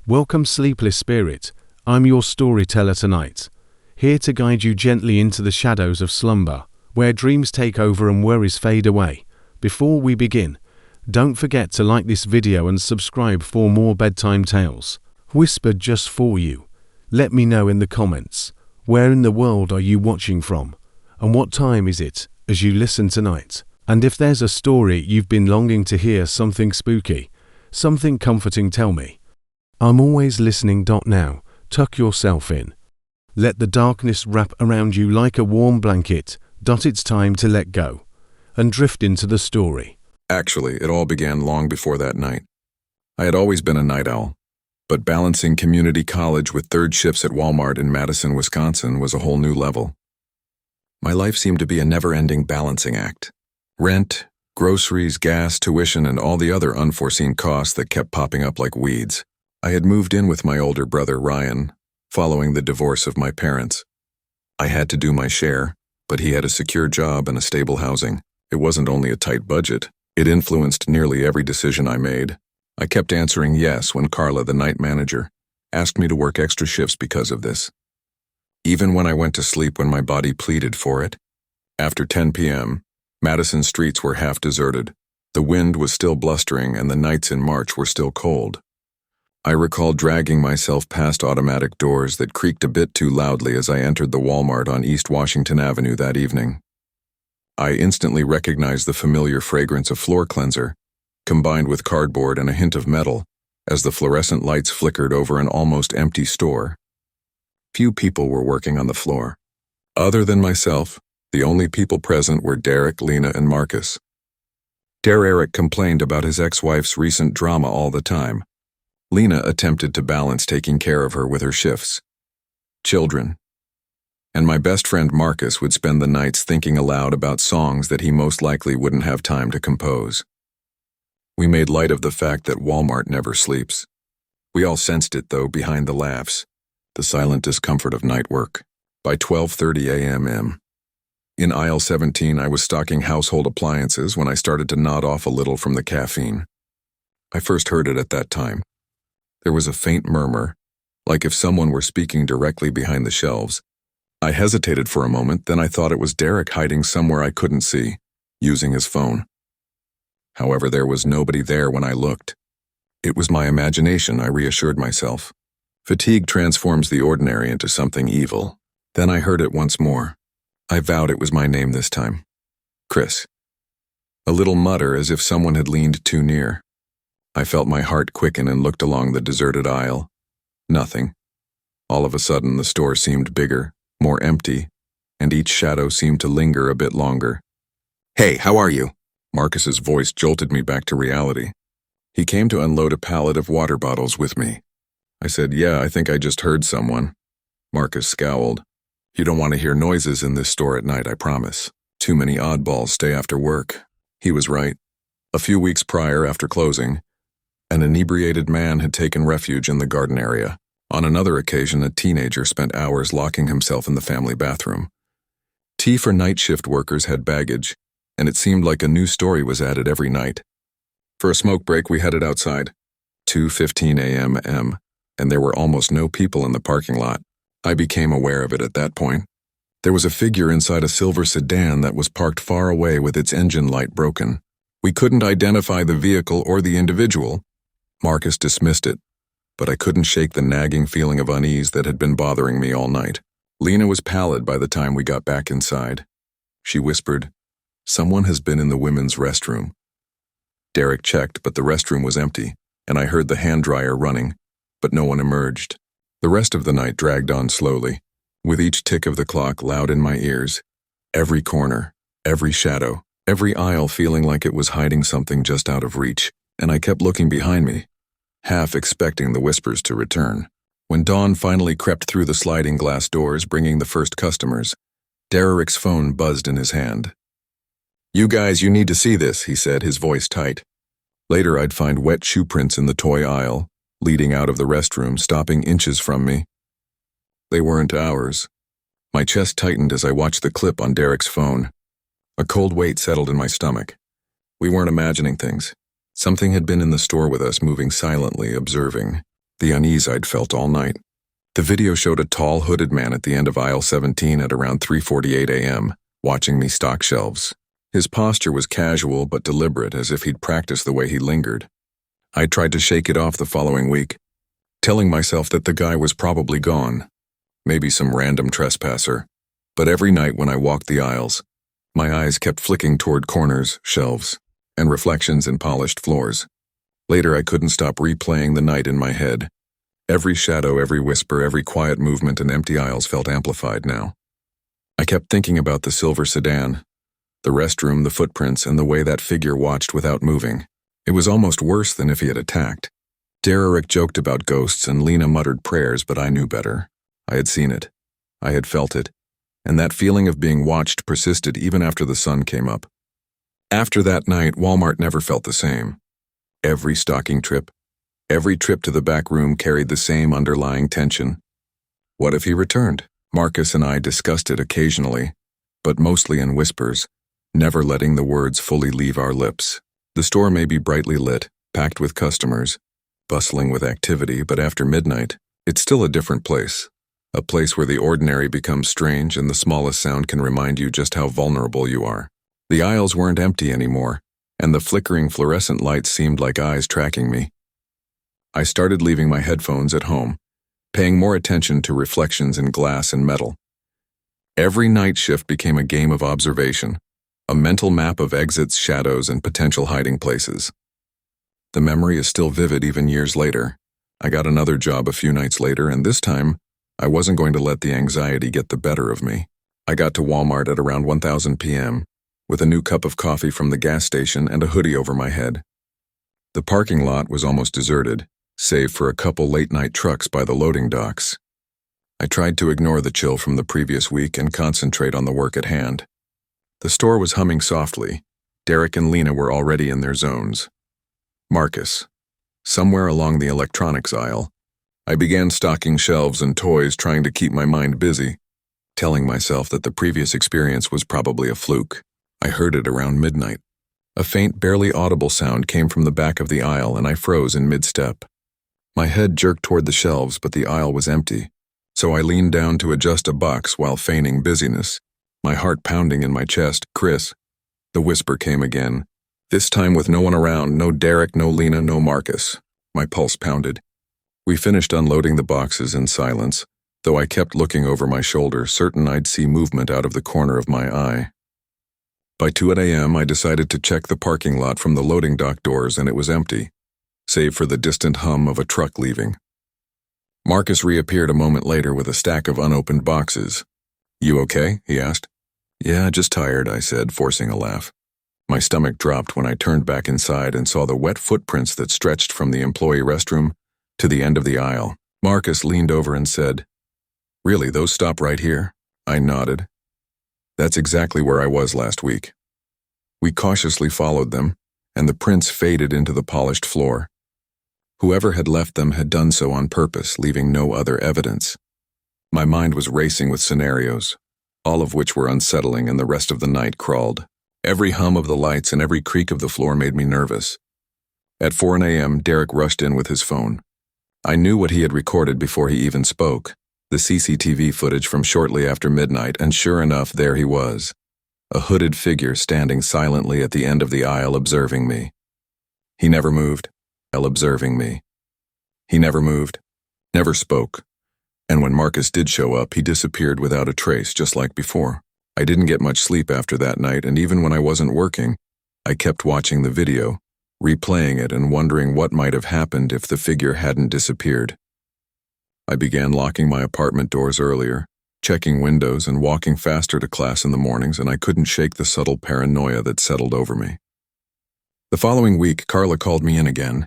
Welcome, sleepless spirit. I'm your storyteller tonight, here to guide you gently into the shadows of slumber, where dreams take over and worries fade away. Before we begin, don't forget to like this video and subscribe for more bedtime tales, whispered just for you. Let me know in the comments, where in the world are you watching from, and what time is it as you listen tonight? And if there's a story you've been longing to hear, something spooky, something comforting, tell me. I'm always listening. Now, tuck yourself in. Let the darkness wrap around you like a warm blanket. It's time to let go and drift into the story. Actually, it all began long before that night. I had always been a night owl, but balancing community college with third shifts at Walmart in Madison, Wisconsin was a whole new level. My life seemed to be a never-ending balancing act. Rent, groceries, gas, tuition, and all the other unforeseen costs that kept popping up like weeds. I had moved in with my older brother, Ryan, following the divorce of my parents. I had to do my share, but he had a secure job and a stable housing. It wasn't only a tight budget, it influenced nearly every decision I made. I kept answering yes when Carla, the night manager, asked me to work extra shifts because of this. Even when I went to sleep when my body pleaded for it. After 10 p.m., Madison streets were half deserted. The wind was still blustering and the nights in March were still cold. I recall dragging myself past automatic doors that creaked a bit too loudly as I entered the Walmart on East Washington Avenue that evening. I instantly recognized the familiar fragrance of floor cleanser, combined with cardboard and a hint of metal, as the fluorescent lights flickered over an almost empty store. Few people were working on the floor. Other than myself, the only people present were Derek, Lena, and Marcus. Derek complained about his ex-wife's recent drama all the time. Lena attempted to balance taking care of her with her shifts, children, and my best friend Marcus would spend the nights thinking aloud about songs that he most likely wouldn't have time to compose. We made light of the fact that Walmart never sleeps. We all sensed it, though, behind the laughs, the silent discomfort of night work. By 12:30 a.m. in aisle 17, I was stocking household appliances when I started to nod off a little from the caffeine. I first heard it at that time. There was a faint murmur, like if someone were speaking directly behind the shelves. I hesitated for a moment, then I thought it was Derek hiding somewhere I couldn't see, using his phone. However, there was nobody there when I looked. It was my imagination, I reassured myself. Fatigue transforms the ordinary into something evil. Then I heard it once more. I vowed it was my name this time. Chris. A little mutter as if someone had leaned too near. I felt my heart quicken and looked along the deserted aisle. Nothing. All of a sudden, the store seemed bigger, more empty, and each shadow seemed to linger a bit longer. "Hey, how are you?" Marcus's voice jolted me back to reality. He came to unload a pallet of water bottles with me. I said, "Yeah, I think I just heard someone." Marcus scowled. "You don't want to hear noises in this store at night, I promise. Too many oddballs stay after work." He was right. A few weeks prior, after closing, an inebriated man had taken refuge in the garden area. On another occasion, a teenager spent hours locking himself in the family bathroom. Tea for night shift workers had baggage, and it seemed like a new story was added every night. For a smoke break, we headed outside. 2:15 a.m., and there were almost no people in the parking lot. I became aware of it at that point. There was a figure inside a silver sedan that was parked far away with its engine light broken. We couldn't identify the vehicle or the individual. Marcus dismissed it, but I couldn't shake the nagging feeling of unease that had been bothering me all night. Lena was pallid by the time we got back inside. She whispered, "Someone has been in the women's restroom." Derek checked, but the restroom was empty, and I heard the hand dryer running, but no one emerged. The rest of the night dragged on slowly, with each tick of the clock loud in my ears. Every corner, every shadow, every aisle feeling like it was hiding something just out of reach, and I kept looking behind me, half expecting the whispers to return. When dawn finally crept through the sliding glass doors bringing the first customers, Derek's phone buzzed in his hand. "You guys, you need to see this," he said, his voice tight. Later I'd find wet shoe prints in the toy aisle, leading out of the restroom, stopping inches from me. They weren't ours. My chest tightened as I watched the clip on Derek's phone. A cold weight settled in my stomach. We weren't imagining things. Something had been in the store with us, moving silently, observing. the unease I'd felt all night. The video showed a tall, hooded man at the end of aisle 17 at around 3:48 a.m., watching me stock shelves. His posture was casual but deliberate, as if he'd practiced the way he lingered. I tried to shake it off the following week, telling myself that the guy was probably gone, maybe some random trespasser. But every night when I walked the aisles, my eyes kept flicking toward corners, shelves, and reflections in polished floors. Later, I couldn't stop replaying the night in my head. Every shadow, every whisper, every quiet movement in empty aisles felt amplified now. I kept thinking about the silver sedan, the restroom, the footprints, and the way that figure watched without moving. It was almost worse than if he had attacked. Derek joked about ghosts and Lena muttered prayers, but I knew better. I had seen it. I had felt it. And that feeling of being watched persisted even after the sun came up. After that night, Walmart never felt the same. Every stocking trip, every trip to the back room carried the same underlying tension. What if he returned? Marcus and I discussed it occasionally, but mostly in whispers, never letting the words fully leave our lips. The store may be brightly lit, packed with customers, bustling with activity, but after midnight, it's still a different place. A place where the ordinary becomes strange and the smallest sound can remind you just how vulnerable you are. The aisles weren't empty anymore, and the flickering fluorescent lights seemed like eyes tracking me. I started leaving my headphones at home, paying more attention to reflections in glass and metal. Every night shift became a game of observation, a mental map of exits, shadows, and potential hiding places. The memory is still vivid even years later. I got another job a few nights later, and this time, I wasn't going to let the anxiety get the better of me. I got to Walmart at around 1:00 p.m., with a new cup of coffee from the gas station and a hoodie over my head. The parking lot was almost deserted, save for a couple late-night trucks by the loading docks. I tried to ignore the chill from the previous week and concentrate on the work at hand. The store was humming softly. Derek and Lena were already in their zones. Marcus. Somewhere along the electronics aisle, I began stocking shelves and toys, trying to keep my mind busy, telling myself that the previous experience was probably a fluke. I heard it around midnight. A faint, barely audible sound came from the back of the aisle, and I froze in mid-step. My head jerked toward the shelves, but the aisle was empty, so I leaned down to adjust a box while feigning busyness, my heart pounding in my chest. "Chris." The whisper came again, this time with no one around, no Derek, no Lena, no Marcus. My pulse pounded. We finished unloading the boxes in silence, though I kept looking over my shoulder, certain I'd see movement out of the corner of my eye. By 2 a.m., I decided to check the parking lot from the loading dock doors, and it was empty, save for the distant hum of a truck leaving. Marcus reappeared a moment later with a stack of unopened boxes. "You okay?" he asked. "Yeah, just tired," I said, forcing a laugh. My stomach dropped when I turned back inside and saw the wet footprints that stretched from the employee restroom to the end of the aisle. Marcus leaned over and said, "Really, those stop right here?" I nodded. That's exactly where I was last week. We cautiously followed them, and the prints faded into the polished floor. Whoever had left them had done so on purpose, leaving no other evidence. My mind was racing with scenarios, all of which were unsettling, and the rest of the night crawled. Every hum of the lights and every creak of the floor made me nervous. At 4 a.m., Derek rushed in with his phone. I knew what he had recorded before he even spoke, the CCTV footage from shortly after midnight, and sure enough, there he was, a hooded figure standing silently at the end of the aisle observing me. He never moved, observing me. He never moved, never spoke, and when Marcus did show up, he disappeared without a trace, just like before. I didn't get much sleep after that night, and even when I wasn't working, I kept watching the video, replaying it and wondering what might have happened if the figure hadn't disappeared. I began locking my apartment doors earlier, checking windows and walking faster to class in the mornings, and I couldn't shake the subtle paranoia that settled over me. The following week, Carla called me in again,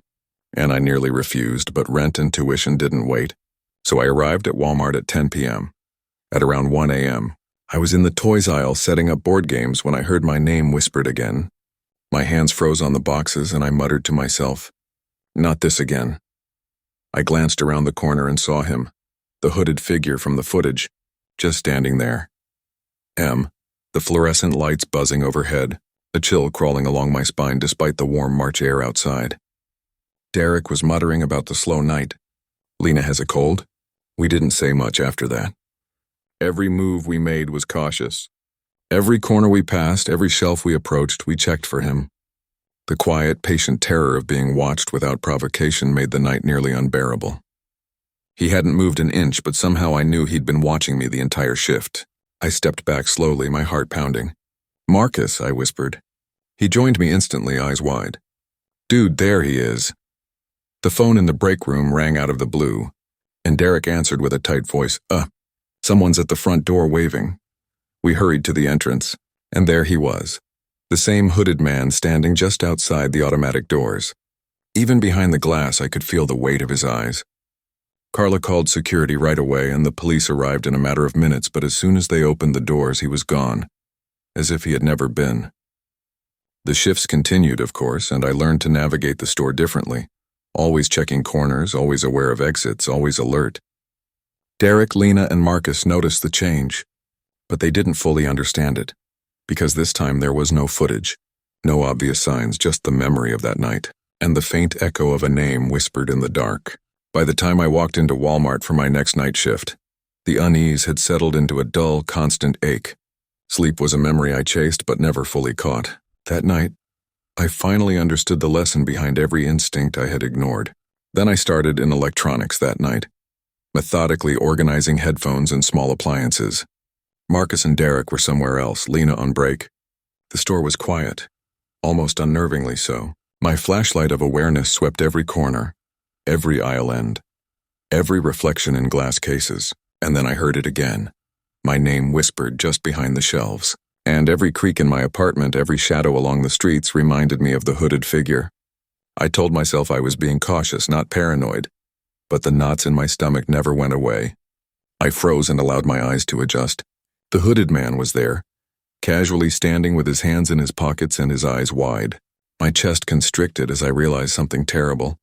and I nearly refused, but rent and tuition didn't wait, so I arrived at Walmart at 10 p.m. At around 1 a.m., I was in the toys aisle setting up board games when I heard my name whispered again. My hands froze on the boxes, and I muttered to myself, "Not this again." I glanced around the corner and saw him, the hooded figure from the footage, just standing there. The fluorescent lights buzzing overhead, a chill crawling along my spine despite the warm March air outside. Derek was muttering about the slow night, Lena has a cold? We didn't say much after that. Every move we made was cautious. Every corner we passed, every shelf we approached, we checked for him. The quiet, patient terror of being watched without provocation made the night nearly unbearable. He hadn't moved an inch, but somehow I knew he'd been watching me the entire shift. I stepped back slowly, my heart pounding. "Marcus," I whispered. He joined me instantly, eyes wide. "Dude, there he is." The phone in the break room rang out of the blue, and Derek answered with a tight voice. Someone's at the front door waving." We hurried to the entrance, and there he was, the same hooded man standing just outside the automatic doors. Even behind the glass, I could feel the weight of his eyes. Carla called security right away, and the police arrived in a matter of minutes, but as soon as they opened the doors, he was gone, as if he had never been. The shifts continued, of course, and I learned to navigate the store differently, always checking corners, always aware of exits, always alert. Derek, Lena, and Marcus noticed the change, but they didn't fully understand it, because this time there was no footage, no obvious signs, just the memory of that night, and the faint echo of a name whispered in the dark. By the time I walked into Walmart for my next night shift, the unease had settled into a dull, constant ache. Sleep was a memory I chased but never fully caught. That night, I finally understood the lesson behind every instinct I had ignored. Then I started in electronics that night, methodically organizing headphones and small appliances. Marcus and Derek were somewhere else, Lena on break. The store was quiet, almost unnervingly so. My flashlight of awareness swept every corner, every aisle end, every reflection in glass cases, and then I heard it again. My name whispered just behind the shelves, and every creak in my apartment, every shadow along the streets reminded me of the hooded figure. I told myself I was being cautious, not paranoid, but the knots in my stomach never went away. I froze and allowed my eyes to adjust. The hooded man was there, casually standing with his hands in his pockets and his eyes wide. My chest constricted as I realized something terrible.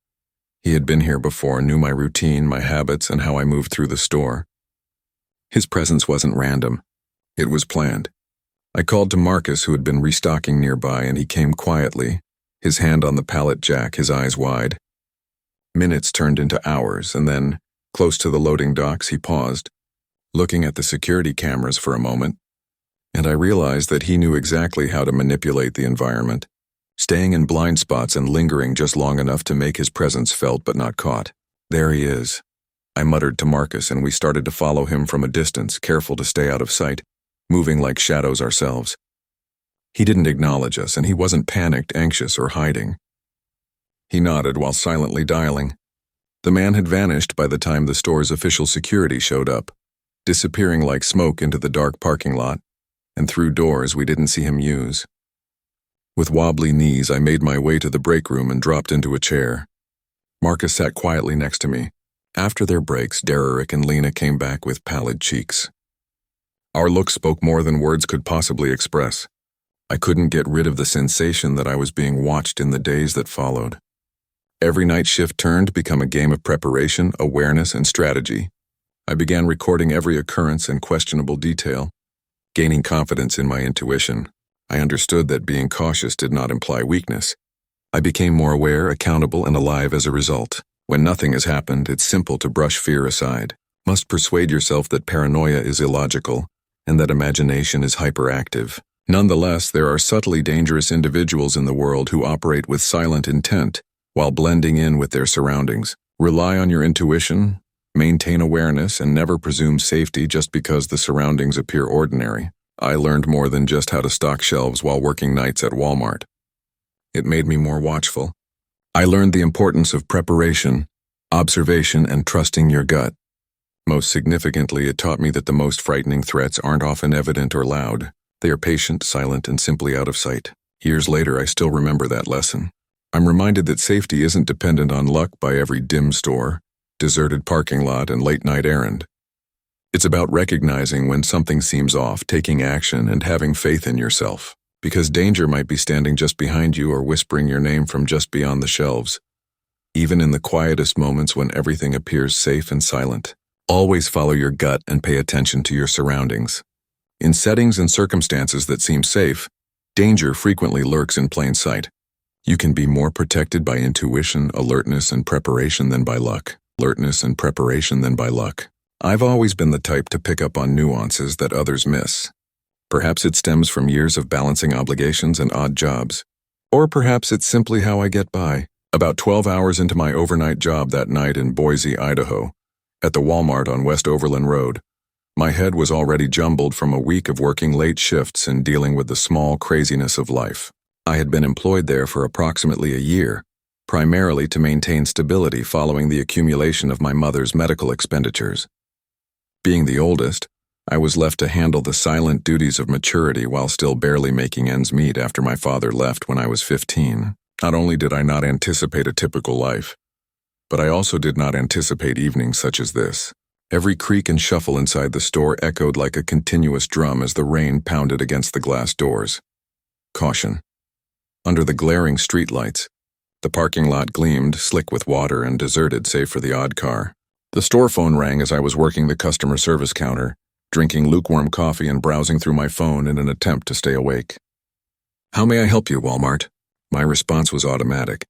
He had been here before, knew my routine, my habits, and how I moved through the store. His presence wasn't random. It was planned. I called to Marcus, who had been restocking nearby, and he came quietly, his hand on the pallet jack, his eyes wide. Minutes turned into hours, and then, close to the loading docks, he paused, looking at the security cameras for a moment, and I realized that he knew exactly how to manipulate the environment, staying in blind spots and lingering just long enough to make his presence felt but not caught. "There he is," I muttered to Marcus, and we started to follow him from a distance, careful to stay out of sight, moving like shadows ourselves. He didn't acknowledge us, and he wasn't panicked, anxious, or hiding. He nodded while silently dialing. The man had vanished by the time the store's official security showed up, disappearing like smoke into the dark parking lot, and through doors we didn't see him use. With wobbly knees, I made my way to the break room and dropped into a chair. Marcus sat quietly next to me. After their breaks, Derek and Lena came back with pallid cheeks. Our looks spoke more than words could possibly express. I couldn't get rid of the sensation that I was being watched in the days that followed. Every night shift turned to become a game of preparation, awareness, and strategy. I began recording every occurrence and questionable detail, gaining confidence in my intuition. I understood that being cautious did not imply weakness. I became more aware, accountable, and alive as a result. When nothing has happened, it's simple to brush fear aside. Must persuade yourself that paranoia is illogical and that imagination is hyperactive. Nonetheless, there are subtly dangerous individuals in the world who operate with silent intent while blending in with their surroundings. Rely on your intuition, maintain awareness, and never presume safety just because the surroundings appear ordinary. I learned more than just how to stock shelves while working nights at Walmart. It made me more watchful. I learned the importance of preparation, observation, and trusting your gut. Most significantly, it taught me that the most frightening threats aren't often evident or loud. They are patient, silent, and simply out of sight. Years later, I still remember that lesson. I'm reminded that safety isn't dependent on luck by every dim store, deserted parking lot, and late-night errand. It's about recognizing when something seems off, taking action, and having faith in yourself. Because danger might be standing just behind you or whispering your name from just beyond the shelves. Even in the quietest moments when everything appears safe and silent, always follow your gut and pay attention to your surroundings. In settings and circumstances that seem safe, danger frequently lurks in plain sight. You can be more protected by intuition, alertness, and preparation than by luck. alertness and preparation than by luck. I've always been the type to pick up on nuances that others miss. Perhaps it stems from years of balancing obligations and odd jobs. Or perhaps it's simply how I get by. About 12 hours into my overnight job that night in Boise, Idaho, at the Walmart on West Overland Road, my head was already jumbled from a week of working late shifts and dealing with the small craziness of life. I had been employed there for approximately a year, primarily to maintain stability following the accumulation of my mother's medical expenditures. Being the oldest, I was left to handle the silent duties of maturity while still barely making ends meet after my father left when I was 15. Not only did I not anticipate a typical life, but I also did not anticipate evenings such as this. Every creak and shuffle inside the store echoed like a continuous drum as the rain pounded against the glass doors. Caution. Under the glaring streetlights, the parking lot gleamed, slick with water and deserted save for the odd car. The store phone rang as I was working the customer service counter, drinking lukewarm coffee and browsing through my phone in an attempt to stay awake. "How may I help you, Walmart?" My response was automatic.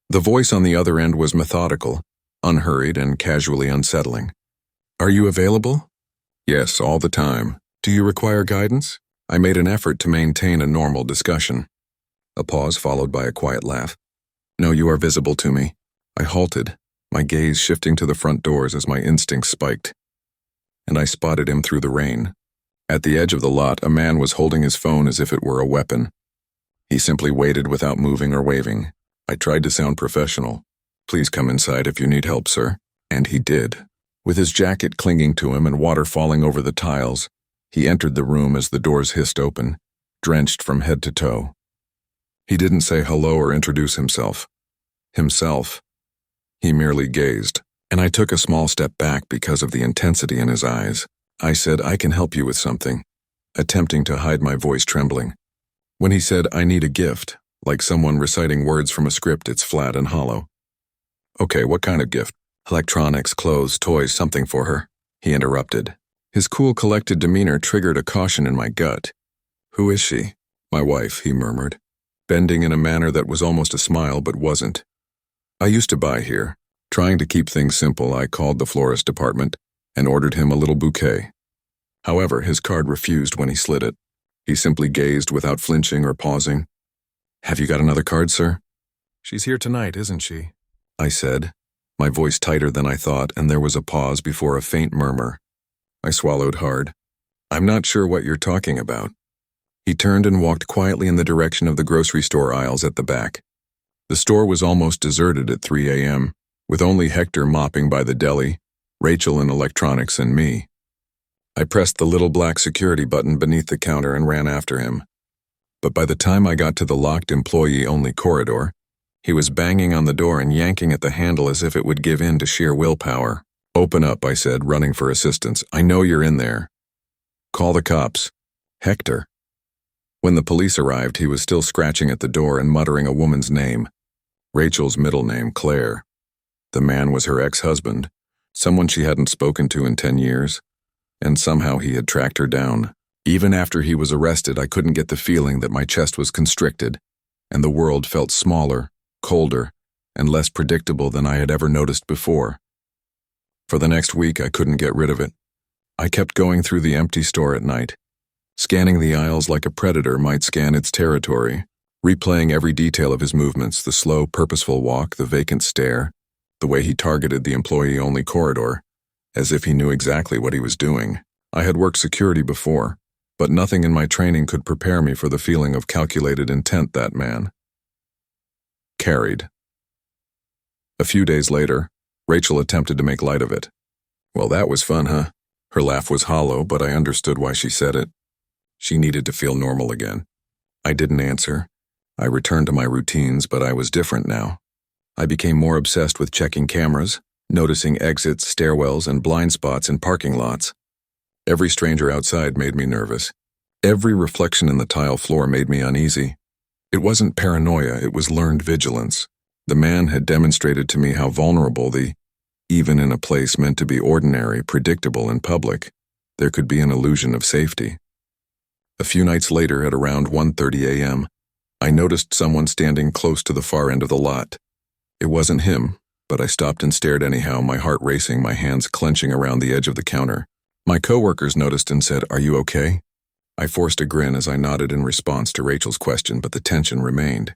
The voice on the other end was methodical, unhurried, and casually unsettling. "Are you available?" "Yes, all the time. Do you require guidance?" I made an effort to maintain a normal discussion. A pause followed by a quiet laugh. "No, you are visible to me." I halted, my gaze shifting to the front doors as my instincts spiked. And I spotted him through the rain. At the edge of the lot, a man was holding his phone as if it were a weapon. He simply waited without moving or waving. I tried to sound professional. "Please come inside if you need help, sir." And he did. With his jacket clinging to him and water falling over the tiles, he entered the room as the doors hissed open, drenched from head to toe. He didn't say hello or introduce himself. He merely gazed, and I took a small step back because of the intensity in his eyes. I said, "I can help you with something," attempting to hide my voice trembling. When he said, "I need a gift," like someone reciting words from a script, it's flat and hollow. "Okay, what kind of gift?" "Electronics, clothes, toys, something for her," he interrupted. His cool, collected demeanor triggered a caution in my gut. "Who is she?" "My wife," he murmured, bending in a manner that was almost a smile but wasn't. "I used to buy here." Trying to keep things simple, I called the florist department and ordered him a little bouquet. However, his card refused when he slid it. He simply gazed without flinching or pausing. "Have you got another card, sir?" "She's here tonight, isn't she?" I said, my voice tighter than I thought, and there was a pause before a faint murmur. I swallowed hard. "I'm not sure what you're talking about." He turned and walked quietly in the direction of the grocery store aisles at the back. The store was almost deserted at 3 a.m., with only Hector mopping by the deli, Rachel in electronics, and me. I pressed the little black security button beneath the counter and ran after him. But by the time I got to the locked employee-only corridor, he was banging on the door and yanking at the handle as if it would give in to sheer willpower. "Open up," I said, running for assistance. "I know you're in there." "Call the cops." "Hector." When the police arrived, he was still scratching at the door and muttering a woman's name. Rachel's middle name, Claire. The man was her ex-husband, someone she hadn't spoken to in 10 years, and somehow he had tracked her down. Even after he was arrested, I couldn't get the feeling that my chest was constricted, and the world felt smaller, colder, and less predictable than I had ever noticed before. For the next week, I couldn't get rid of it. I kept going through the empty store at night, scanning the aisles like a predator might scan its territory, replaying every detail of his movements, the slow, purposeful walk, the vacant stare, the way he targeted the employee-only corridor, as if he knew exactly what he was doing. I had worked security before, but nothing in my training could prepare me for the feeling of calculated intent that man carried. A few days later, Rachel attempted to make light of it. "Well, that was fun, huh?" Her laugh was hollow, but I understood why she said it. She needed to feel normal again. I didn't answer. I returned to my routines, but I was different now. I became more obsessed with checking cameras, noticing exits, stairwells, and blind spots in parking lots. Every stranger outside made me nervous. Every reflection in the tile floor made me uneasy. It wasn't paranoia, it was learned vigilance. The man had demonstrated to me how vulnerable even in a place meant to be ordinary, predictable, and public, there could be an illusion of safety. A few nights later, at around 1:30 a.m., I noticed someone standing close to the far end of the lot. It wasn't him, but I stopped and stared anyhow, my heart racing, my hands clenching around the edge of the counter. My coworkers noticed and said, "Are you okay?" I forced a grin as I nodded in response to Rachel's question, but the tension remained.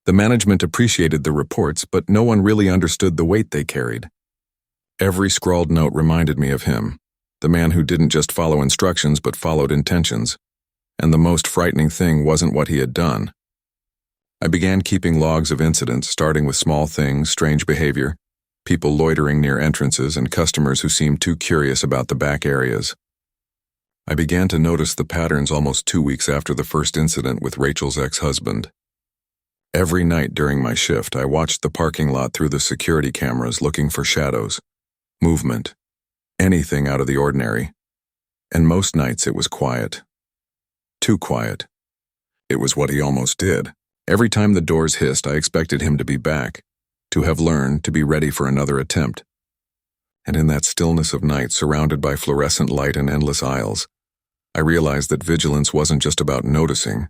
The management appreciated the reports, but no one really understood the weight they carried. Every scrawled note reminded me of him, the man who didn't just follow instructions but followed intentions. And the most frightening thing wasn't what he had done. I began keeping logs of incidents, starting with small things, strange behavior, people loitering near entrances, and customers who seemed too curious about the back areas. I began to notice the patterns almost 2 weeks after the first incident with Rachel's ex-husband. Every night during my shift, I watched the parking lot through the security cameras looking for shadows, movement, anything out of the ordinary. And most nights it was quiet. Too quiet. It was what he almost did. Every time the doors hissed, I expected him to be back, to have learned, to be ready for another attempt. And in that stillness of night, surrounded by fluorescent light and endless aisles, I realized that vigilance wasn't just about noticing,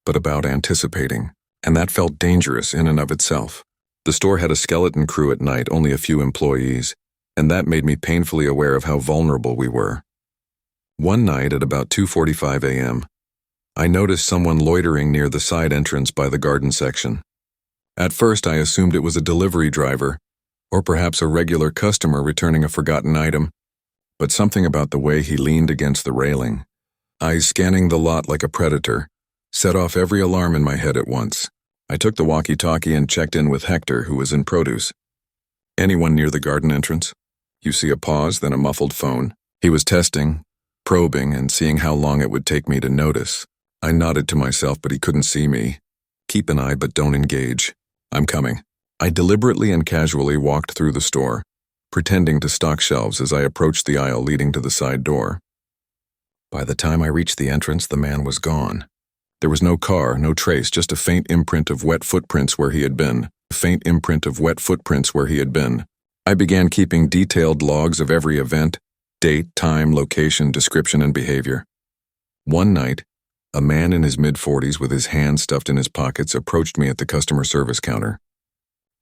but about anticipating. And that felt dangerous in and of itself. The store had a skeleton crew at night, only a few employees, and that made me painfully aware of how vulnerable we were. One night at about 2:45 a.m., I noticed someone loitering near the side entrance by the garden section. At first, I assumed it was a delivery driver, or perhaps a regular customer returning a forgotten item, but something about the way he leaned against the railing, eyes scanning the lot like a predator, set off every alarm in my head at once. I took the walkie-talkie and checked in with Hector, who was in produce. "Anyone near the garden entrance?" You see a pause, then a muffled phone. He was testing, probing, and seeing how long it would take me to notice. I nodded to myself, but he couldn't see me. "Keep an eye, but don't engage. I'm coming." I deliberately and casually walked through the store, pretending to stock shelves as I approached the aisle leading to the side door. By the time I reached the entrance, the man was gone. There was no car, no trace, just a faint imprint of wet footprints where he had been. I began keeping detailed logs of every event, date, time, location, description, and behavior. One night, a man in his mid-40s with his hands stuffed in his pockets approached me at the customer service counter.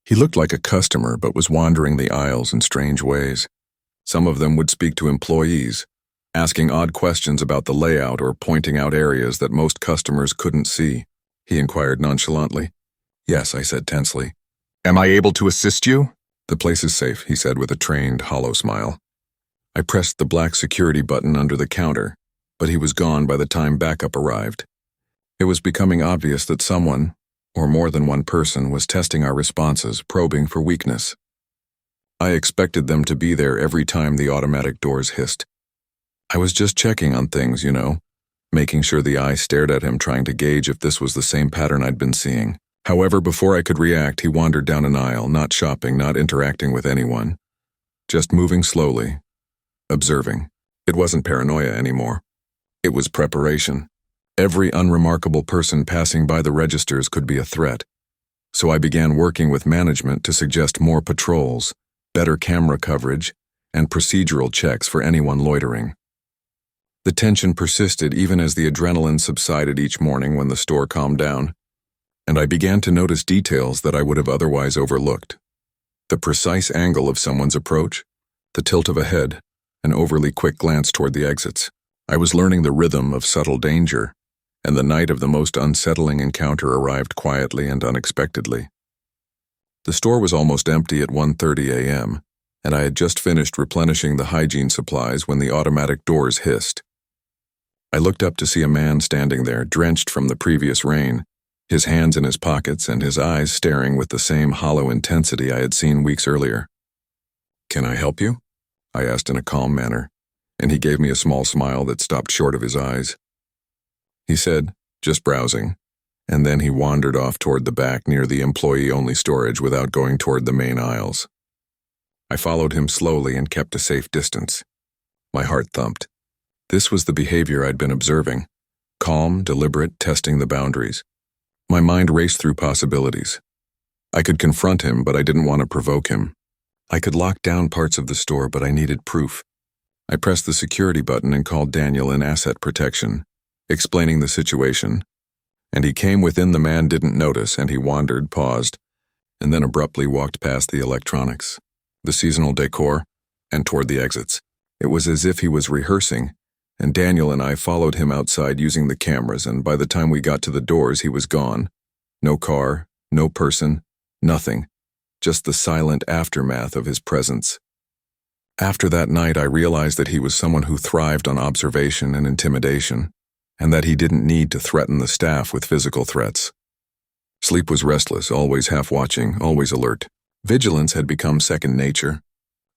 He looked like a customer but was wandering the aisles in strange ways. Some of them would speak to employees, asking odd questions about the layout or pointing out areas that most customers couldn't see. He inquired nonchalantly. "Yes," I said tensely. "Am I able to assist you?" "The place is safe," he said with a trained, hollow smile. I pressed the black security button under the counter, but he was gone by the time backup arrived. It was becoming obvious that someone, or more than one person, was testing our responses, probing for weakness. I expected them to be there every time the automatic doors hissed. I was just checking on things, making sure the eye stared at him, trying to gauge if this was the same pattern I'd been seeing. However, before I could react, he wandered down an aisle, not shopping, not interacting with anyone, just moving slowly, observing. It wasn't paranoia anymore. It was preparation. Every unremarkable person passing by the registers could be a threat. So I began working with management to suggest more patrols, better camera coverage, and procedural checks for anyone loitering. The tension persisted even as the adrenaline subsided each morning when the store calmed down, and I began to notice details that I would have otherwise overlooked. The precise angle of someone's approach, the tilt of a head, an overly quick glance toward the exits. I was learning the rhythm of subtle danger, and the night of the most unsettling encounter arrived quietly and unexpectedly. The store was almost empty at 1:30 a.m., and I had just finished replenishing the hygiene supplies when the automatic doors hissed. I looked up to see a man standing there, drenched from the previous rain, his hands in his pockets and his eyes staring with the same hollow intensity I had seen weeks earlier. "Can I help you?" I asked in a calm manner, and he gave me a small smile that stopped short of his eyes. He said, "Just browsing," and then he wandered off toward the back near the employee-only storage without going toward the main aisles. I followed him slowly and kept a safe distance. My heart thumped. This was the behavior I'd been observing. Calm, deliberate, testing the boundaries. My mind raced through possibilities. I could confront him, but I didn't want to provoke him. I could lock down parts of the store, but I needed proof. I pressed the security button and called Daniel in asset protection, explaining the situation. And he came within. The man didn't notice, and he wandered, paused, and then abruptly walked past the electronics, the seasonal decor, and toward the exits. It was as if he was rehearsing, and Daniel and I followed him outside using the cameras, and by the time we got to the doors, he was gone. No car, no person, nothing. Just the silent aftermath of his presence. After that night, I realized that he was someone who thrived on observation and intimidation, and that he didn't need to threaten the staff with physical threats. Sleep was restless, always half-watching, always alert. Vigilance had become second nature.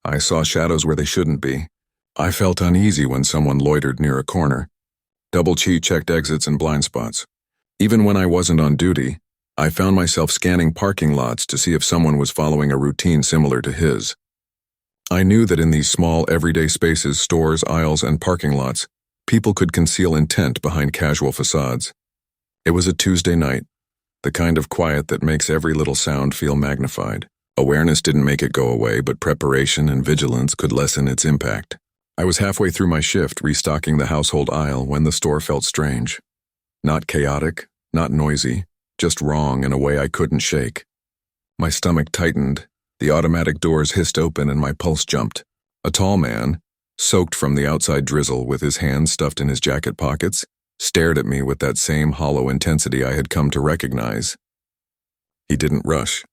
I saw shadows where they shouldn't be. I felt uneasy when someone loitered near a corner. Double-checked exits and blind spots. Even when I wasn't on duty, I found myself scanning parking lots to see if someone was following a routine similar to his. I knew that in these small, everyday spaces, stores, aisles, and parking lots, people could conceal intent behind casual facades. It was a Tuesday night, the kind of quiet that makes every little sound feel magnified. Awareness didn't make it go away, but preparation and vigilance could lessen its impact. I was halfway through my shift restocking the household aisle when the store felt strange. Not chaotic, not noisy, just wrong in a way I couldn't shake. My stomach tightened, the automatic doors hissed open, and my pulse jumped. A tall man, soaked from the outside drizzle with his hands stuffed in his jacket pockets, stared at me with that same hollow intensity I had come to recognize. He didn't rush.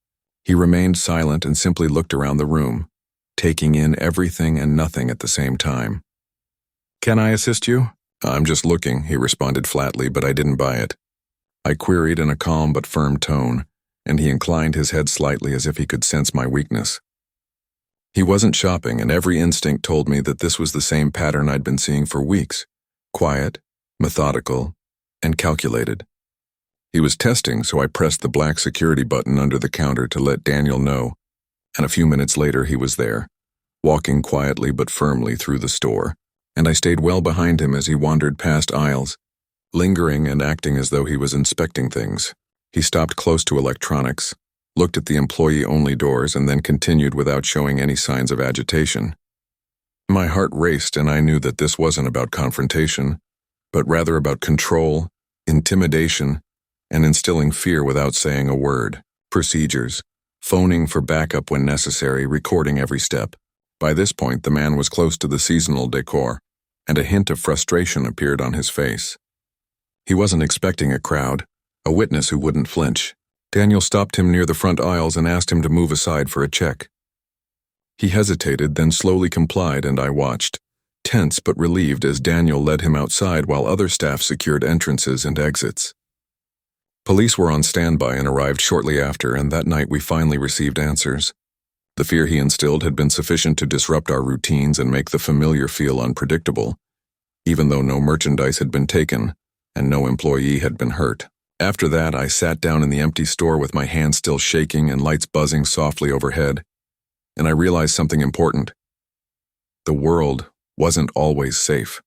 He remained silent and simply looked around the room, taking in everything and nothing at the same time. "Can I assist you?" "I'm just looking," he responded flatly, but I didn't buy it. I queried in a calm but firm tone, and he inclined his head slightly as if he could sense my weakness. He wasn't shopping, and every instinct told me that this was the same pattern I'd been seeing for weeks. Quiet, methodical, and calculated. He was testing, so I pressed the black security button under the counter to let Daniel know, and a few minutes later he was there, walking quietly but firmly through the store, and I stayed well behind him as he wandered past aisles, lingering and acting as though he was inspecting things. He stopped close to electronics, looked at the employee-only doors, and then continued without showing any signs of agitation. My heart raced, and I knew that this wasn't about confrontation, but rather about control, intimidation, and instilling fear without saying a word. Procedures, phoning for backup when necessary, recording every step. By this point, the man was close to the seasonal decor, and a hint of frustration appeared on his face. He wasn't expecting a crowd, a witness who wouldn't flinch. Daniel stopped him near the front aisles and asked him to move aside for a check. He hesitated, then slowly complied, and I watched, tense but relieved as Daniel led him outside while other staff secured entrances and exits. Police were on standby and arrived shortly after, and that night we finally received answers. The fear he instilled had been sufficient to disrupt our routines and make the familiar feel unpredictable, even though no merchandise had been taken and no employee had been hurt. After that, I sat down in the empty store with my hands still shaking and lights buzzing softly overhead, and I realized something important. The world wasn't always safe.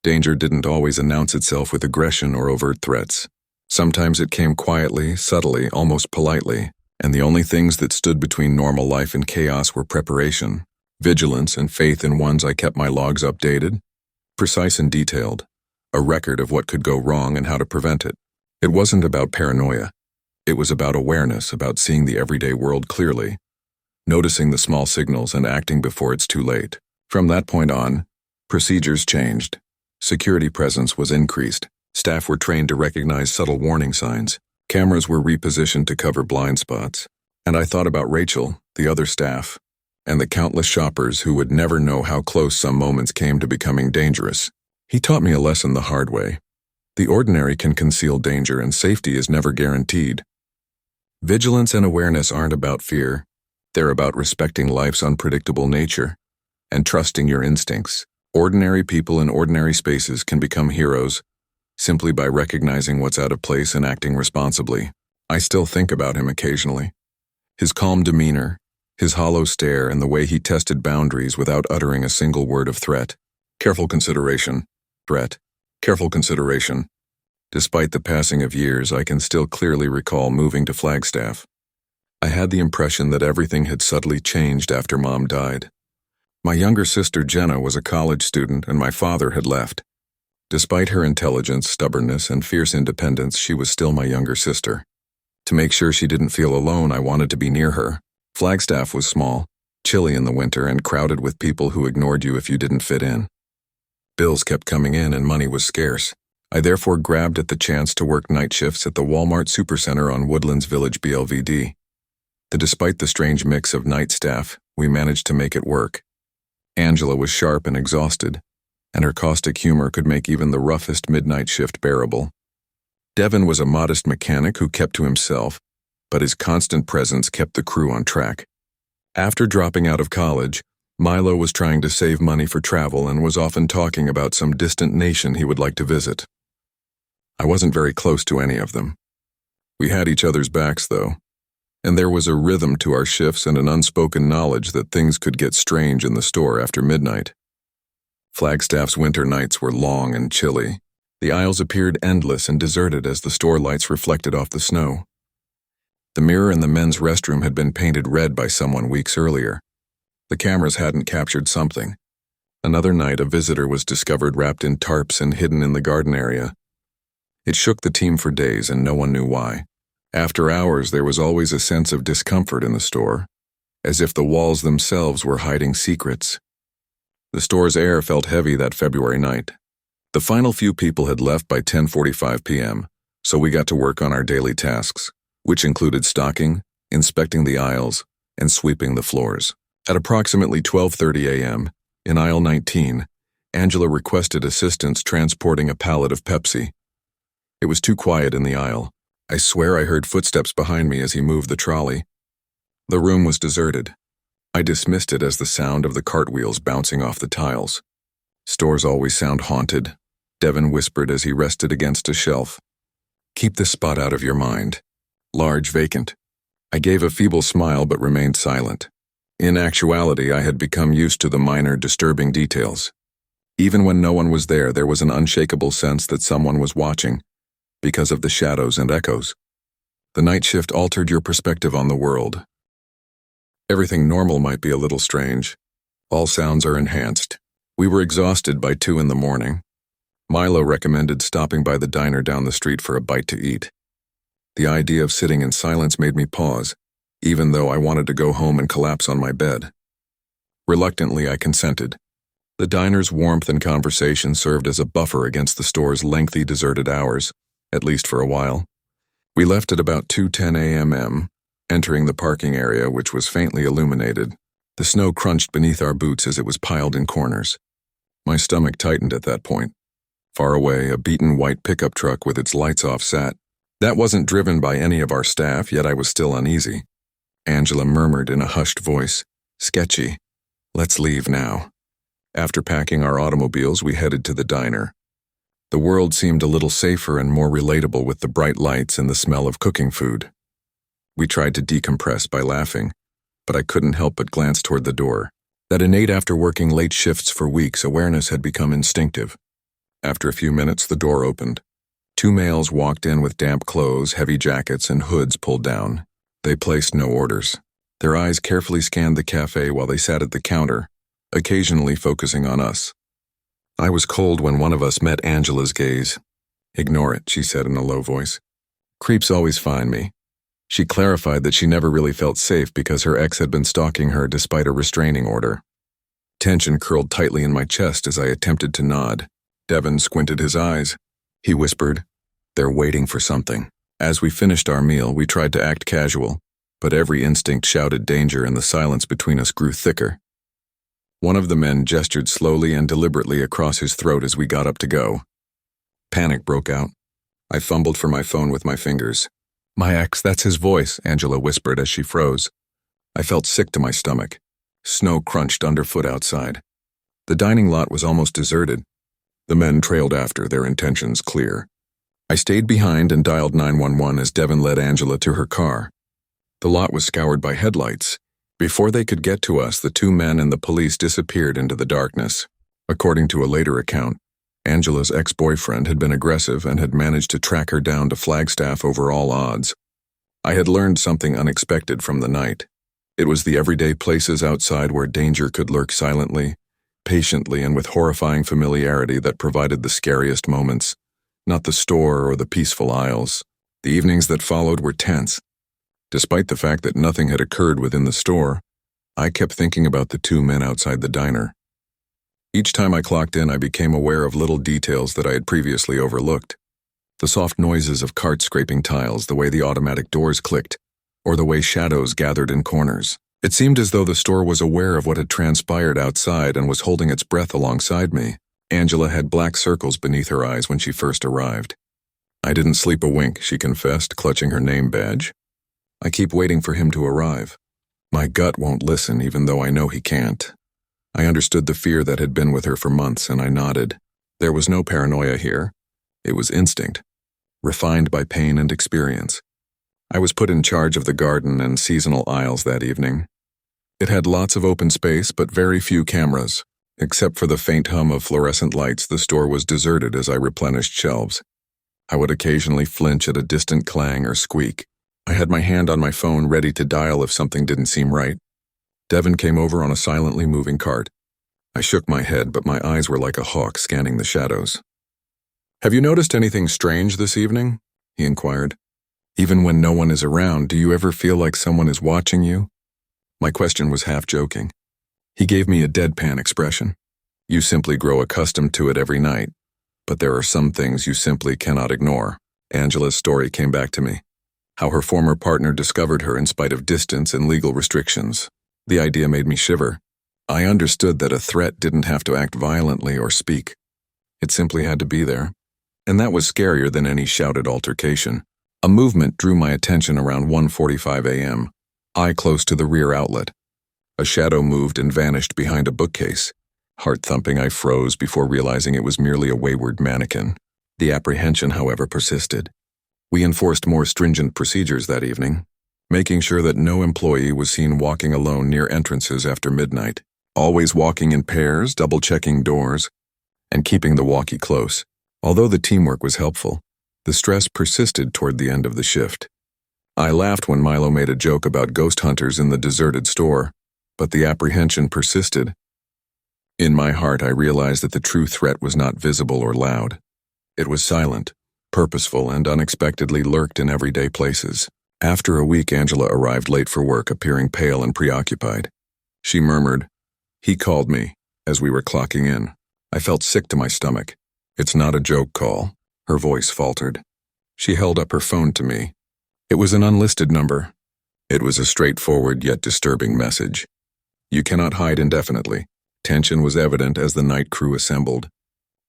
Danger didn't always announce itself with aggression or overt threats. Sometimes it came quietly, subtly, almost politely, and the only things that stood between normal life and chaos were preparation, vigilance, and faith in ones I kept my logs updated, precise and detailed, a record of what could go wrong and how to prevent it. It wasn't about paranoia. It was about awareness, about seeing the everyday world clearly, noticing the small signals and acting before it's too late. From that point on, procedures changed. Security presence was increased. Staff were trained to recognize subtle warning signs. Cameras were repositioned to cover blind spots. And I thought about Rachel, the other staff, and the countless shoppers who would never know how close some moments came to becoming dangerous. He taught me a lesson the hard way. The ordinary can conceal danger, and safety is never guaranteed. Vigilance and awareness aren't about fear. They're about respecting life's unpredictable nature and trusting your instincts. Ordinary people in ordinary spaces can become heroes simply by recognizing what's out of place and acting responsibly. I still think about him occasionally. His calm demeanor, his hollow stare, and the way he tested boundaries without uttering a single word of threat. Careful consideration. Threat. Careful consideration. Despite the passing of years, I can still clearly recall moving to Flagstaff. I had the impression that everything had subtly changed after Mom died. My younger sister Jenna was a college student, and my father had left. Despite her intelligence, stubbornness, and fierce independence, she was still my younger sister. To make sure she didn't feel alone, I wanted to be near her. Flagstaff was small, chilly in the winter, and crowded with people who ignored you if you didn't fit in. Bills kept coming in and money was scarce. I therefore grabbed at the chance to work night shifts at the Walmart Supercenter on Woodlands Village BLVD. Despite the strange mix of night staff, we managed to make it work. Angela was sharp and exhausted, and her caustic humor could make even the roughest midnight shift bearable. Devin was a modest mechanic who kept to himself, but his constant presence kept the crew on track. After dropping out of college, Milo was trying to save money for travel and was often talking about some distant nation he would like to visit. I wasn't very close to any of them. We had each other's backs, though, and there was a rhythm to our shifts and an unspoken knowledge that things could get strange in the store after midnight. Flagstaff's winter nights were long and chilly. The aisles appeared endless and deserted as the store lights reflected off the snow. The mirror in the men's restroom had been painted red by someone weeks earlier. The cameras hadn't captured something. Another night, a visitor was discovered wrapped in tarps and hidden in the garden area. It shook the team for days, and no one knew why. After hours, there was always a sense of discomfort in the store, as if the walls themselves were hiding secrets. The store's air felt heavy that February night. The final few people had left by 10:45 p.m., so we got to work on our daily tasks, which included stocking, inspecting the aisles, and sweeping the floors. At approximately 12:30 a.m., in aisle 19, Angela requested assistance transporting a pallet of Pepsi. It was too quiet in the aisle. I swear I heard footsteps behind me as he moved the trolley. The room was deserted. I dismissed it as the sound of the cartwheels bouncing off the tiles. Stores always sound haunted, Devin whispered as he rested against a shelf. Keep this spot out of your mind. Large, vacant. I gave a feeble smile but remained silent. In actuality, I had become used to the minor, disturbing details. Even when no one was there was an unshakable sense that someone was watching, because of the shadows and echoes. The night shift altered your perspective on the world. Everything normal might be a little strange. All sounds are enhanced. We were exhausted by 2 in the morning. Milo recommended stopping by the diner down the street for a bite to eat. The idea of sitting in silence made me pause, even though I wanted to go home and collapse on my bed. Reluctantly, I consented. The diner's warmth and conversation served as a buffer against the store's lengthy, deserted hours, at least for a while. We left at about 2:10 a.m., entering the parking area, which was faintly illuminated. The snow crunched beneath our boots as it was piled in corners. My stomach tightened at that point. Far away, a beaten white pickup truck with its lights off sat. That wasn't driven by any of our staff, yet I was still uneasy. Angela murmured in a hushed voice, "Sketchy. Let's leave now." After packing our automobiles, we headed to the diner. The world seemed a little safer and more relatable with the bright lights and the smell of cooking food. We tried to decompress by laughing, but I couldn't help but glance toward the door. That innate after working late shifts for weeks, awareness had become instinctive. After a few minutes, the door opened. 2 males walked in with damp clothes, heavy jackets, and hoods pulled down. They placed no orders. Their eyes carefully scanned the cafe while they sat at the counter, occasionally focusing on us. I was cold when one of us met Angela's gaze. "Ignore it," she said in a low voice. "Creeps always find me." She clarified that she never really felt safe because her ex had been stalking her despite a restraining order. Tension curled tightly in my chest as I attempted to nod. Devin squinted his eyes. He whispered, "They're waiting for something." As we finished our meal, we tried to act casual, but every instinct shouted danger and the silence between us grew thicker. One of the men gestured slowly and deliberately across his throat as we got up to go. Panic broke out. I fumbled for my phone with my fingers. "My ex, that's his voice," Angela whispered as she froze. I felt sick to my stomach. Snow crunched underfoot outside. The dining lot was almost deserted. The men trailed after, their intentions clear. I stayed behind and dialed 911 as Devin led Angela to her car. The lot was scoured by headlights. Before they could get to us, the 2 men and the police disappeared into the darkness. According to a later account, Angela's ex-boyfriend had been aggressive and had managed to track her down to Flagstaff over all odds. I had learned something unexpected from the night. It was the everyday places outside where danger could lurk silently, patiently, and with horrifying familiarity that provided the scariest moments, not the store or the peaceful aisles. The evenings that followed were tense. Despite the fact that nothing had occurred within the store, I kept thinking about the two men outside the diner. Each time I clocked in, I became aware of little details that I had previously overlooked. The soft noises of carts scraping tiles, the way the automatic doors clicked, or the way shadows gathered in corners. It seemed as though the store was aware of what had transpired outside and was holding its breath alongside me. Angela had black circles beneath her eyes when she first arrived. "I didn't sleep a wink," she confessed, clutching her name badge. "I keep waiting for him to arrive. My gut won't listen, even though I know he can't." I understood the fear that had been with her for months, and I nodded. There was no paranoia here. It was instinct, refined by pain and experience. I was put in charge of the garden and seasonal aisles that evening. It had lots of open space, but very few cameras. Except for the faint hum of fluorescent lights, the store was deserted as I replenished shelves. I would occasionally flinch at a distant clang or squeak. I had my hand on my phone ready to dial if something didn't seem right. Devin came over on a silently moving cart. I shook my head, but my eyes were like a hawk scanning the shadows. "Have you noticed anything strange this evening?" he inquired. "Even when no one is around, do you ever feel like someone is watching you?" My question was half joking. He gave me a deadpan expression. "You simply grow accustomed to it every night. But there are some things you simply cannot ignore." Angela's story came back to me. How her former partner discovered her in spite of distance and legal restrictions. The idea made me shiver. I understood that a threat didn't have to act violently or speak. It simply had to be there. And that was scarier than any shouted altercation. A movement drew my attention around 1:45 a.m., eye close to the rear outlet. A shadow moved and vanished behind a bookcase. Heart thumping, I froze before realizing it was merely a wayward mannequin. The apprehension, however, persisted. We enforced more stringent procedures that evening, making sure that no employee was seen walking alone near entrances after midnight, always walking in pairs, double-checking doors, and keeping the walkie close. Although the teamwork was helpful, the stress persisted toward the end of the shift. I laughed when Milo made a joke about ghost hunters in the deserted store, but the apprehension persisted. In my heart, I realized that the true threat was not visible or loud. It was silent, purposeful, and unexpectedly lurked in everyday places. After a week, Angela arrived late for work, appearing pale and preoccupied. She murmured, "He called me," as we were clocking in. I felt sick to my stomach. "It's not a joke call." Her voice faltered. She held up her phone to me. It was an unlisted number. It was a straightforward yet disturbing message. "You cannot hide indefinitely." Tension was evident as the night crew assembled.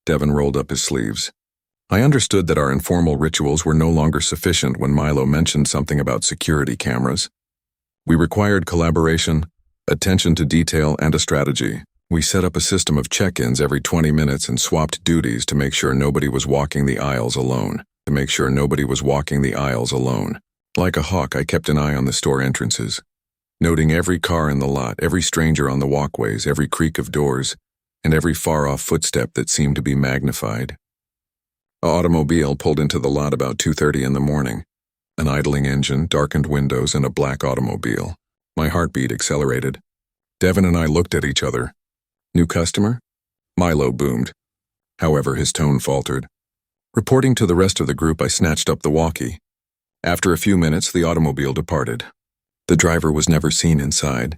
Devin rolled up his sleeves. I understood that our informal rituals were no longer sufficient when Milo mentioned something about security cameras. We required collaboration, attention to detail, and a strategy. We set up a system of check-ins every 20 minutes and swapped duties to make sure nobody was walking the aisles alone. Like a hawk, I kept an eye on the store entrances, noting every car in the lot, every stranger on the walkways, every creak of doors, and every far-off footstep that seemed to be magnified. An automobile pulled into the lot about 2:30 in the morning. An idling engine, darkened windows, and a black automobile. My heartbeat accelerated. Devin and I looked at each other. "New customer?" Milo boomed. However, his tone faltered. Reporting to the rest of the group, I snatched up the walkie. After a few minutes, the automobile departed. The driver was never seen inside.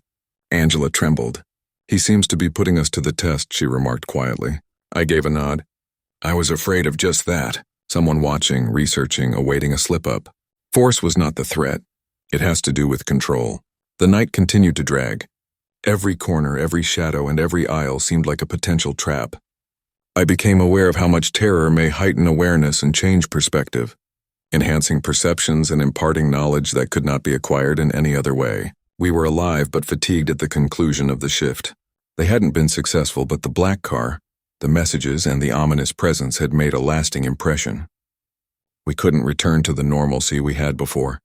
Angela trembled. "He seems to be putting us to the test," she remarked quietly. I gave a nod. I was afraid of just that. Someone watching, researching, awaiting a slip-up. Force was not the threat. It has to do with control. The night continued to drag. Every corner, every shadow, and every aisle seemed like a potential trap. I became aware of how much terror may heighten awareness and change perspective, enhancing perceptions and imparting knowledge that could not be acquired in any other way. We were alive but fatigued at the conclusion of the shift. They hadn't been successful, but the black car, the messages, and the ominous presence had made a lasting impression. We couldn't return to the normalcy we had before.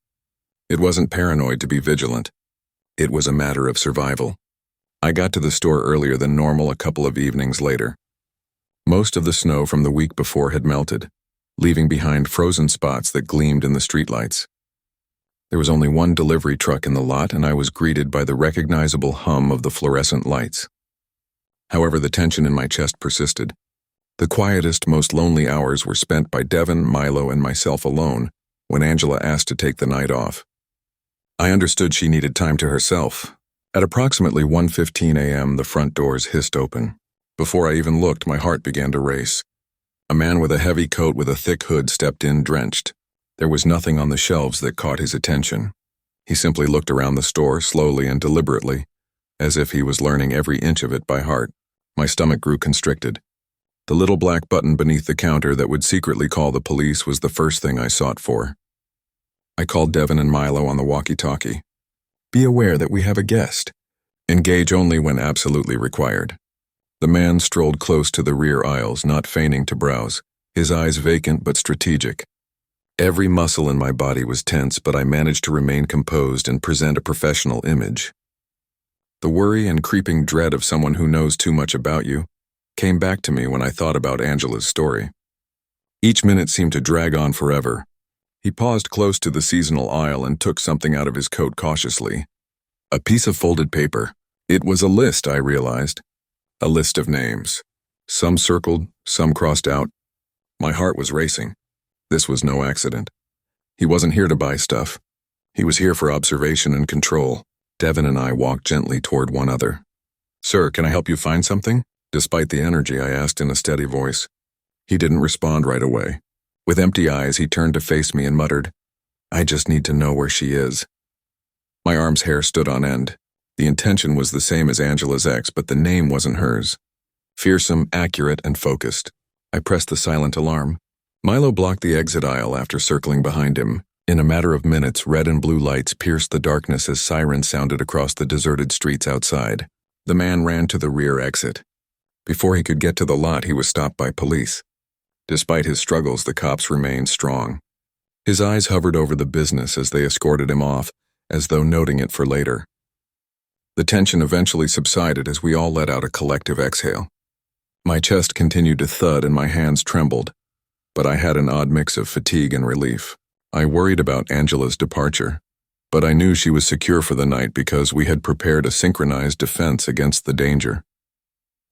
It wasn't paranoid to be vigilant. It was a matter of survival. I got to the store earlier than normal a couple of evenings later. Most of the snow from the week before had melted, leaving behind frozen spots that gleamed in the streetlights. There was only one delivery truck in the lot, and I was greeted by the recognizable hum of the fluorescent lights. However, the tension in my chest persisted. The quietest, most lonely hours were spent by Devin, Milo, and myself alone when Angela asked to take the night off. I understood she needed time to herself. At approximately 1:15 a.m., the front doors hissed open. Before I even looked, my heart began to race. A man with a heavy coat with a thick hood stepped in drenched. There was nothing on the shelves that caught his attention. He simply looked around the store slowly and deliberately, as if he was learning every inch of it by heart. My stomach grew constricted. The little black button beneath the counter that would secretly call the police was the first thing I sought for. I called Devin and Milo on the walkie-talkie. "Be aware that we have a guest. Engage only when absolutely required." The man strolled close to the rear aisles, not feigning to browse, his eyes vacant but strategic. Every muscle in my body was tense, but I managed to remain composed and present a professional image. The worry and creeping dread of someone who knows too much about you came back to me when I thought about Angela's story. Each minute seemed to drag on forever. He paused close to the seasonal aisle and took something out of his coat cautiously. A piece of folded paper. It was a list, I realized. A list of names. Some circled, some crossed out. My heart was racing. This was no accident. He wasn't here to buy stuff. He was here for observation and control. Devin and I walked gently toward one another. "Sir, can I help you find something?" Despite the energy, I asked in a steady voice. He didn't respond right away. With empty eyes, he turned to face me and muttered, "I just need to know where she is." My arm's hair stood on end. The intention was the same as Angela's ex, but the name wasn't hers. Fearsome, accurate, and focused. I pressed the silent alarm. Milo blocked the exit aisle after circling behind him. In a matter of minutes, red and blue lights pierced the darkness as sirens sounded across the deserted streets outside. The man ran to the rear exit. Before he could get to the lot, he was stopped by police. Despite his struggles, the cops remained strong. His eyes hovered over the business as they escorted him off, as though noting it for later. The tension eventually subsided as we all let out a collective exhale. My chest continued to thud and my hands trembled, but I had an odd mix of fatigue and relief. I worried about Angela's departure, but I knew she was secure for the night because we had prepared a synchronized defense against the danger.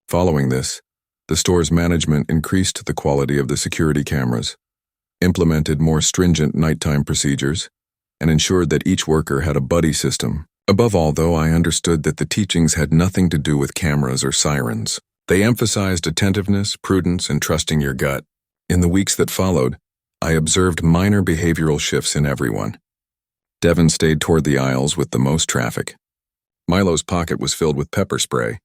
Following this, the store's management increased the quality of the security cameras, implemented more stringent nighttime procedures, and ensured that each worker had a buddy system. Above all, though, I understood that the teachings had nothing to do with cameras or sirens. They emphasized attentiveness, prudence, and trusting your gut. In the weeks that followed, I observed minor behavioral shifts in everyone. Devin stayed toward the aisles with the most traffic. Milo's pocket was filled with pepper spray.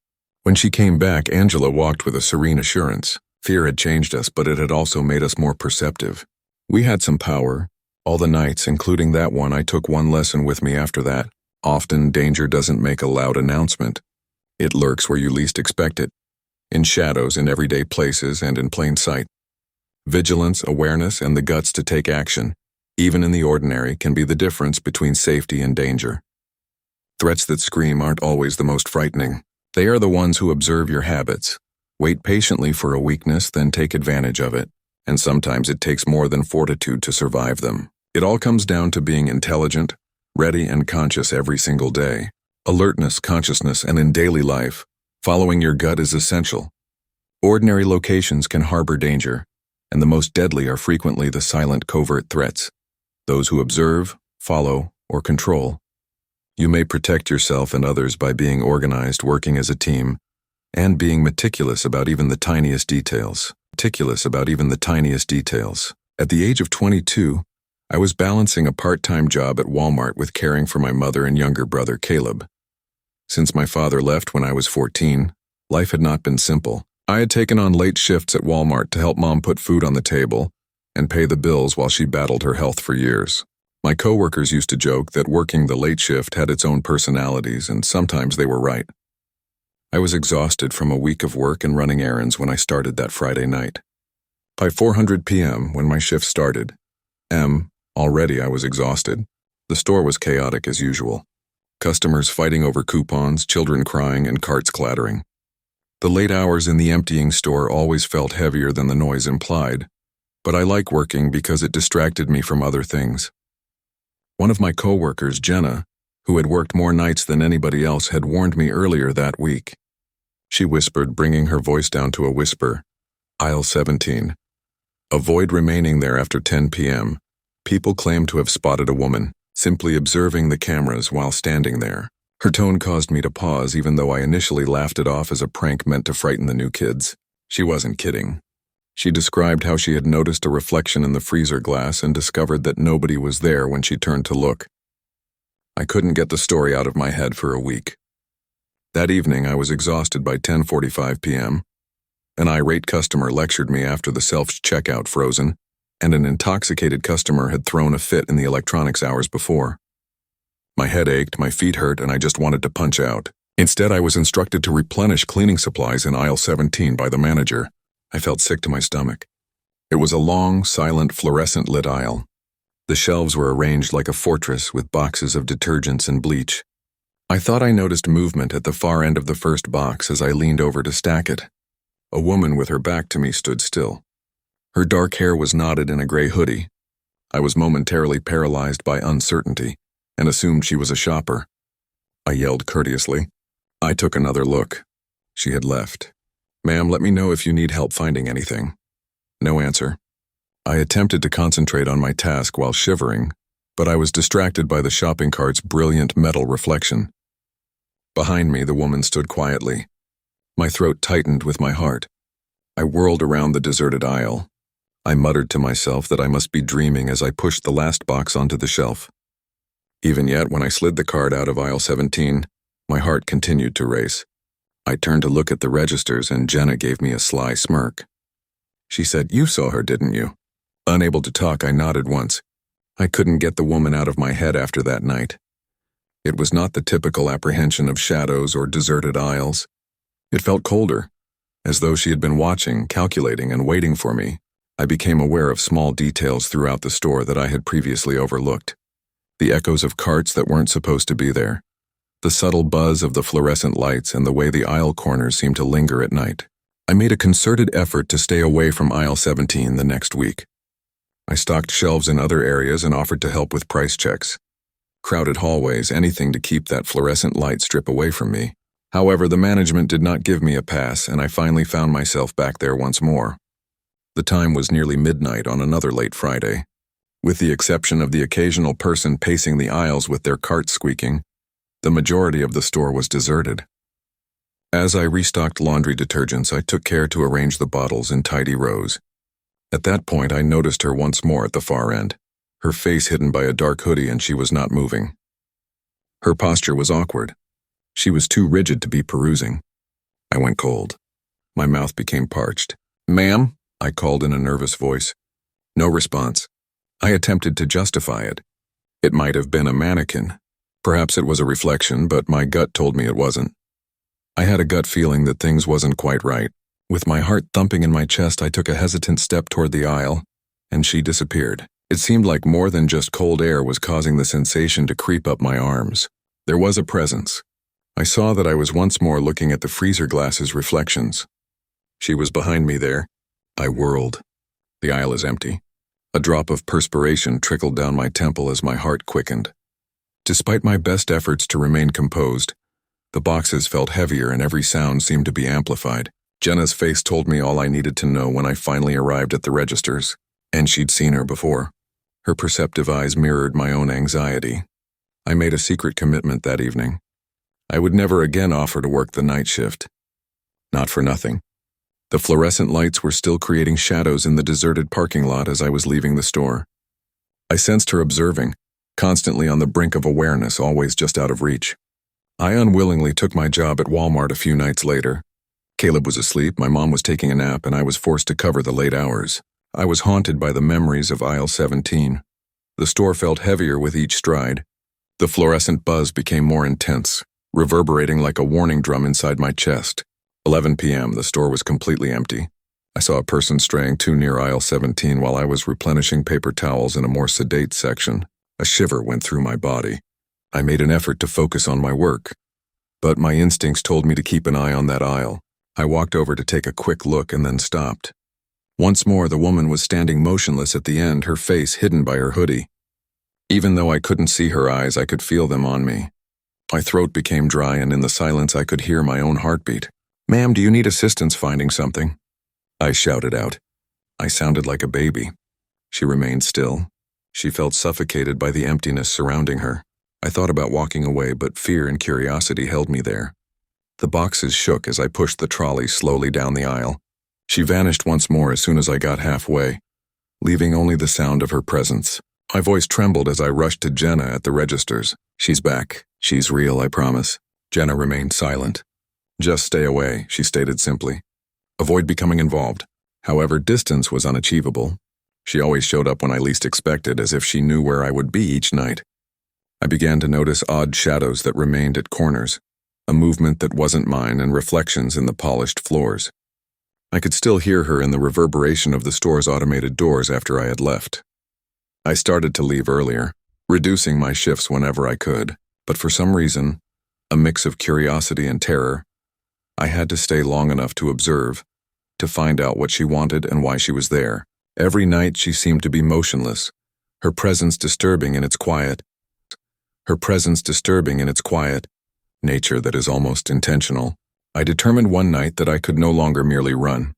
When she came back, Angela walked with a serene assurance. Fear had changed us, but it had also made us more perceptive. We had some power. All the nights, including that one, I took one lesson with me after that. Often, danger doesn't make a loud announcement. It lurks where you least expect it, in shadows, in everyday places, and in plain sight. Vigilance, awareness, and the guts to take action, even in the ordinary, can be the difference between safety and danger. Threats that scream aren't always the most frightening. They are the ones who observe your habits, wait patiently for a weakness, then take advantage of it, and sometimes it takes more than fortitude to survive them. It all comes down to being intelligent, ready, and conscious every single day. Alertness, consciousness, and in daily life, following your gut is essential. Ordinary locations can harbor danger, and the most deadly are frequently the silent, covert threats, those who observe, follow, or control. You may protect yourself and others by being organized, working as a team, and being meticulous about even the tiniest details. At the age of 22, I was balancing a part-time job at Walmart with caring for my mother and younger brother, Caleb. Since my father left when I was 14, life had not been simple. I had taken on late shifts at Walmart to help Mom put food on the table and pay the bills while she battled her health for years. My coworkers used to joke that working the late shift had its own personalities, and sometimes they were right. I was exhausted from a week of work and running errands when I started that Friday night. By 4:00 p.m., when my shift started, already I was exhausted. The store was chaotic as usual. Customers fighting over coupons, children crying, and carts clattering. The late hours in the emptying store always felt heavier than the noise implied, but I like working because it distracted me from other things. One of my coworkers, Jenna, who had worked more nights than anybody else, had warned me earlier that week. She whispered, bringing her voice down to a whisper, "Aisle 17. Avoid remaining there after 10 p.m. People claim to have spotted a woman." simply observing the cameras while standing there. Her tone caused me to pause, even though I initially laughed it off as a prank meant to frighten the new kids. She wasn't kidding. She described how she had noticed a reflection in the freezer glass and discovered that nobody was there when she turned to look. I couldn't get the story out of my head for a week. That evening, I was exhausted by 10:45 p.m. An irate customer lectured me after the self-checkout frozen, and an intoxicated customer had thrown a fit in the electronics hours before. My head ached, my feet hurt, and I just wanted to punch out. Instead, I was instructed to replenish cleaning supplies in aisle 17 by the manager. I felt sick to my stomach. It was a long, silent, fluorescent-lit aisle. The shelves were arranged like a fortress with boxes of detergents and bleach. I thought I noticed movement at the far end of the first box as I leaned over to stack it. A woman with her back to me stood still. Her dark hair was knotted in a gray hoodie. I was momentarily paralyzed by uncertainty and assumed she was a shopper. I yelled courteously. I took another look. She had left. "Ma'am, let me know if you need help finding anything." No answer. I attempted to concentrate on my task while shivering, but I was distracted by the shopping cart's brilliant metal reflection. Behind me, the woman stood quietly. My throat tightened with my heart. I whirled around the deserted aisle. I muttered to myself that I must be dreaming as I pushed the last box onto the shelf. Even yet, when I slid the card out of aisle 17, my heart continued to race. I turned to look at the registers and Jenna gave me a sly smirk. She said, "You saw her, didn't you?" Unable to talk, I nodded once. I couldn't get the woman out of my head after that night. It was not the typical apprehension of shadows or deserted aisles. It felt colder, as though she had been watching, calculating, and waiting for me. I became aware of small details throughout the store that I had previously overlooked. The echoes of carts that weren't supposed to be there. The subtle buzz of the fluorescent lights and the way the aisle corners seemed to linger at night. I made a concerted effort to stay away from aisle 17 the next week. I stocked shelves in other areas and offered to help with price checks. Crowded hallways, anything to keep that fluorescent light strip away from me. However, the management did not give me a pass, and I finally found myself back there once more. The time was nearly midnight on another late Friday. With the exception of the occasional person pacing the aisles with their cart squeaking, the majority of the store was deserted. As I restocked laundry detergents, I took care to arrange the bottles in tidy rows. At that point, I noticed her once more at the far end, her face hidden by a dark hoodie, and she was not moving. Her posture was awkward. She was too rigid to be perusing. I went cold. My mouth became parched. "Ma'am?" I called in a nervous voice. No response. I attempted to justify it. It might have been a mannequin. Perhaps it was a reflection, but my gut told me it wasn't. I had a gut feeling that things wasn't quite right. With my heart thumping in my chest, I took a hesitant step toward the aisle, and she disappeared. It seemed like more than just cold air was causing the sensation to creep up my arms. There was a presence. I saw that I was once more looking at the freezer glass's reflections. She was behind me there. I whirled. The aisle is empty. A drop of perspiration trickled down my temple as my heart quickened. Despite my best efforts to remain composed, the boxes felt heavier and every sound seemed to be amplified. Jenna's face told me all I needed to know when I finally arrived at the registers, and she'd seen her before. Her perceptive eyes mirrored my own anxiety. I made a secret commitment that evening. I would never again offer to work the night shift. Not for nothing. The fluorescent lights were still creating shadows in the deserted parking lot as I was leaving the store. I sensed her observing, constantly on the brink of awareness, always just out of reach. I unwillingly took my job at Walmart a few nights later. Caleb was asleep, my mom was taking a nap, and I was forced to cover the late hours. I was haunted by the memories of aisle 17. The store felt heavier with each stride. The fluorescent buzz became more intense, reverberating like a warning drum inside my chest. 11 p.m., the store was completely empty. I saw a person straying too near aisle 17 while I was replenishing paper towels in a more sedate section. A shiver went through my body. I made an effort to focus on my work, but my instincts told me to keep an eye on that aisle. I walked over to take a quick look and then stopped. Once more, the woman was standing motionless at the end, her face hidden by her hoodie. Even though I couldn't see her eyes, I could feel them on me. My throat became dry, and in the silence I could hear my own heartbeat. "Ma'am, do you need assistance finding something?" I shouted out. I sounded like a baby. She remained still. She felt suffocated by the emptiness surrounding her. I thought about walking away, but fear and curiosity held me there. The boxes shook as I pushed the trolley slowly down the aisle. She vanished once more as soon as I got halfway, leaving only the sound of her presence. My voice trembled as I rushed to Jenna at the registers. "She's back. She's real, I promise." Jenna remained silent. "Just stay away," she stated simply. "Avoid becoming involved." However, distance was unachievable. She always showed up when I least expected, as if she knew where I would be each night. I began to notice odd shadows that remained at corners, a movement that wasn't mine, and reflections in the polished floors. I could still hear her in the reverberation of the store's automated doors after I had left. I started to leave earlier, reducing my shifts whenever I could, but for some reason, a mix of curiosity and terror, I had to stay long enough to observe, to find out what she wanted and why she was there. Every night she seemed to be motionless, her presence disturbing in its quiet nature that is almost intentional. I determined one night that I could no longer merely run.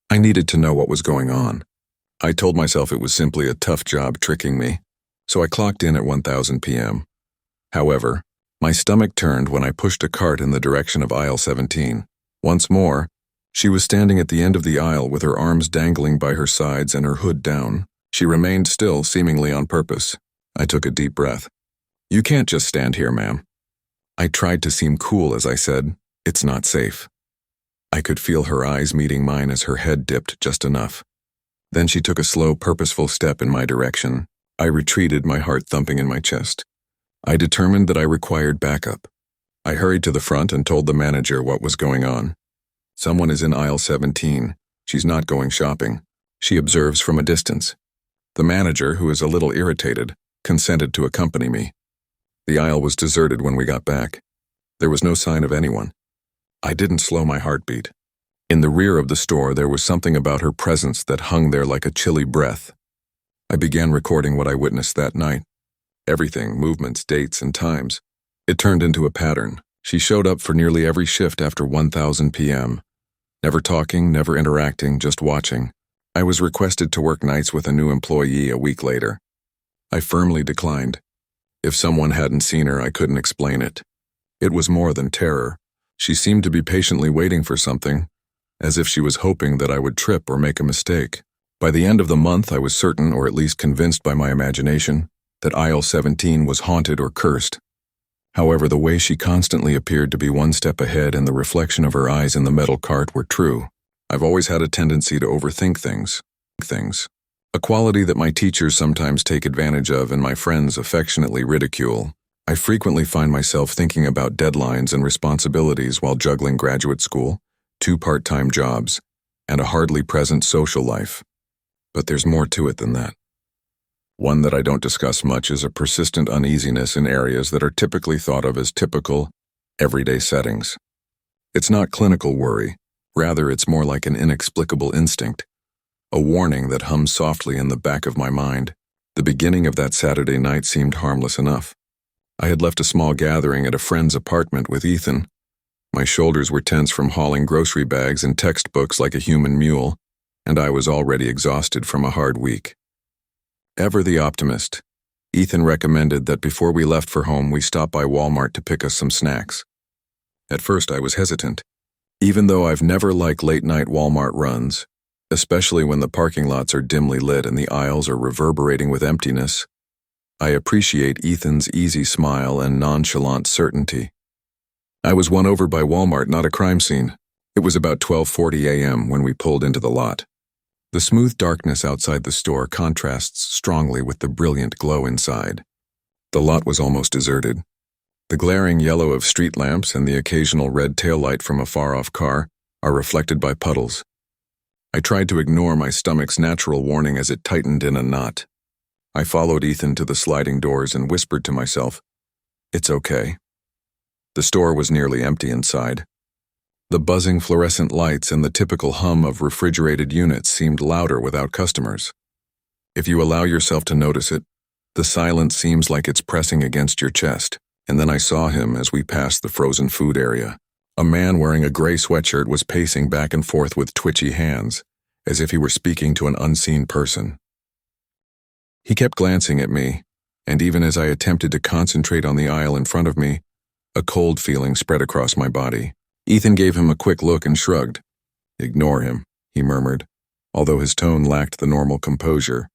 I needed to know what was going on. I told myself it was simply a tough job tricking me, so I clocked in at 1000 p.m. However, my stomach turned when I pushed a cart in the direction of aisle 17. Once more, she was standing at the end of the aisle with her arms dangling by her sides and her hood down. She remained still, seemingly on purpose. I took a deep breath. "You can't just stand here, ma'am." I tried to seem cool as I said, "It's not safe." I could feel her eyes meeting mine as her head dipped just enough. Then she took a slow, purposeful step in my direction. I retreated, my heart thumping in my chest. I determined that I required backup. I hurried to the front and told the manager what was going on. "Someone is in aisle 17. She's not going shopping. She observes from a distance." The manager, who is a little irritated, consented to accompany me. The aisle was deserted when we got back. There was no sign of anyone. I didn't slow my heartbeat. In the rear of the store, there was something about her presence that hung there like a chilly breath. I began recording what I witnessed that night. Everything, movements, dates, and times. It turned into a pattern. She showed up for nearly every shift after 1000 p.m. Never talking, never interacting, just watching. I was requested to work nights with a new employee a week later. I firmly declined. If someone hadn't seen her, I couldn't explain it. It was more than terror. She seemed to be patiently waiting for something, as if she was hoping that I would trip or make a mistake. By the end of the month, I was certain, or at least convinced by my imagination, that aisle 17 was haunted or cursed. However, the way she constantly appeared to be one step ahead and the reflection of her eyes in the metal cart were true. I've always had a tendency to overthink things. A quality that my teachers sometimes take advantage of and my friends affectionately ridicule. I frequently find myself thinking about deadlines and responsibilities while juggling graduate school, 2 part-time jobs, and a hardly present social life. But there's more to it than that. One that I don't discuss much is a persistent uneasiness in areas that are typically thought of as typical, everyday settings. It's not clinical worry, rather it's more like an inexplicable instinct, a warning that hums softly in the back of my mind. The beginning of that Saturday night seemed harmless enough. I had left a small gathering at a friend's apartment with Ethan. My shoulders were tense from hauling grocery bags and textbooks like a human mule, and I was already exhausted from a hard week. Ever the optimist, Ethan recommended that before we left for home we stop by Walmart to pick us some snacks. At first I was hesitant, even though I've never liked late-night Walmart runs, especially when the parking lots are dimly lit and the aisles are reverberating with emptiness. I appreciate Ethan's easy smile and nonchalant certainty. I was won over by Walmart, not a crime scene. It was about 12:40 a.m. when we pulled into the lot. The smooth darkness outside the store contrasts strongly with the brilliant glow inside. The lot was almost deserted. The glaring yellow of street lamps and the occasional red taillight from a far-off car are reflected by puddles. I tried to ignore my stomach's natural warning as it tightened in a knot. I followed Ethan to the sliding doors and whispered to myself, "It's okay." The store was nearly empty inside. The buzzing fluorescent lights and the typical hum of refrigerated units seemed louder without customers. If you allow yourself to notice it, the silence seems like it's pressing against your chest. And then I saw him as we passed the frozen food area. A man wearing a gray sweatshirt was pacing back and forth with twitchy hands, as if he were speaking to an unseen person. He kept glancing at me, and even as I attempted to concentrate on the aisle in front of me, a cold feeling spread across my body. Ethan gave him a quick look and shrugged. "Ignore him," he murmured, although his tone lacked the normal composure.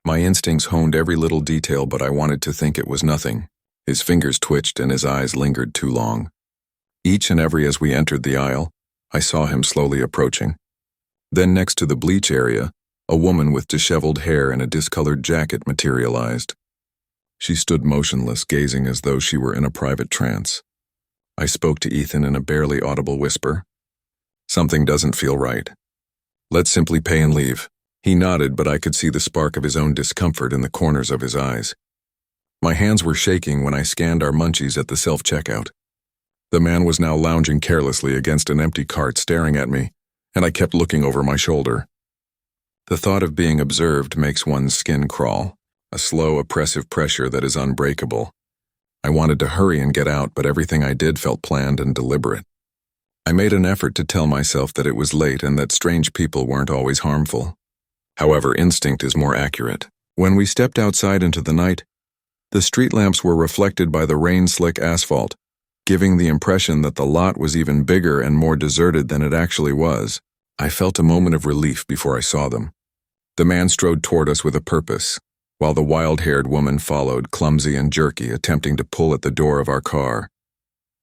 My instincts honed every little detail, but I wanted to think it was nothing. His fingers twitched and his eyes lingered too long. Each and every as we entered the aisle, I saw him slowly approaching. Then next to the bleach area, a woman with disheveled hair and a discolored jacket materialized. She stood motionless, gazing as though she were in a private trance. I spoke to Ethan in a barely audible whisper. "Something doesn't feel right. Let's simply pay and leave." He nodded, but I could see the spark of his own discomfort in the corners of his eyes. My hands were shaking when I scanned our munchies at the self-checkout. The man was now lounging carelessly against an empty cart staring at me, and I kept looking over my shoulder. The thought of being observed makes one's skin crawl, a slow, oppressive pressure that is unbreakable. I wanted to hurry and get out, but everything I did felt planned and deliberate. I made an effort to tell myself that it was late and that strange people weren't always harmful. However, instinct is more accurate. When we stepped outside into the night, the street lamps were reflected by the rain-slick asphalt, giving the impression that the lot was even bigger and more deserted than it actually was. I felt a moment of relief before I saw them. The man strode toward us with a purpose, while the wild-haired woman followed, clumsy and jerky, attempting to pull at the door of our car.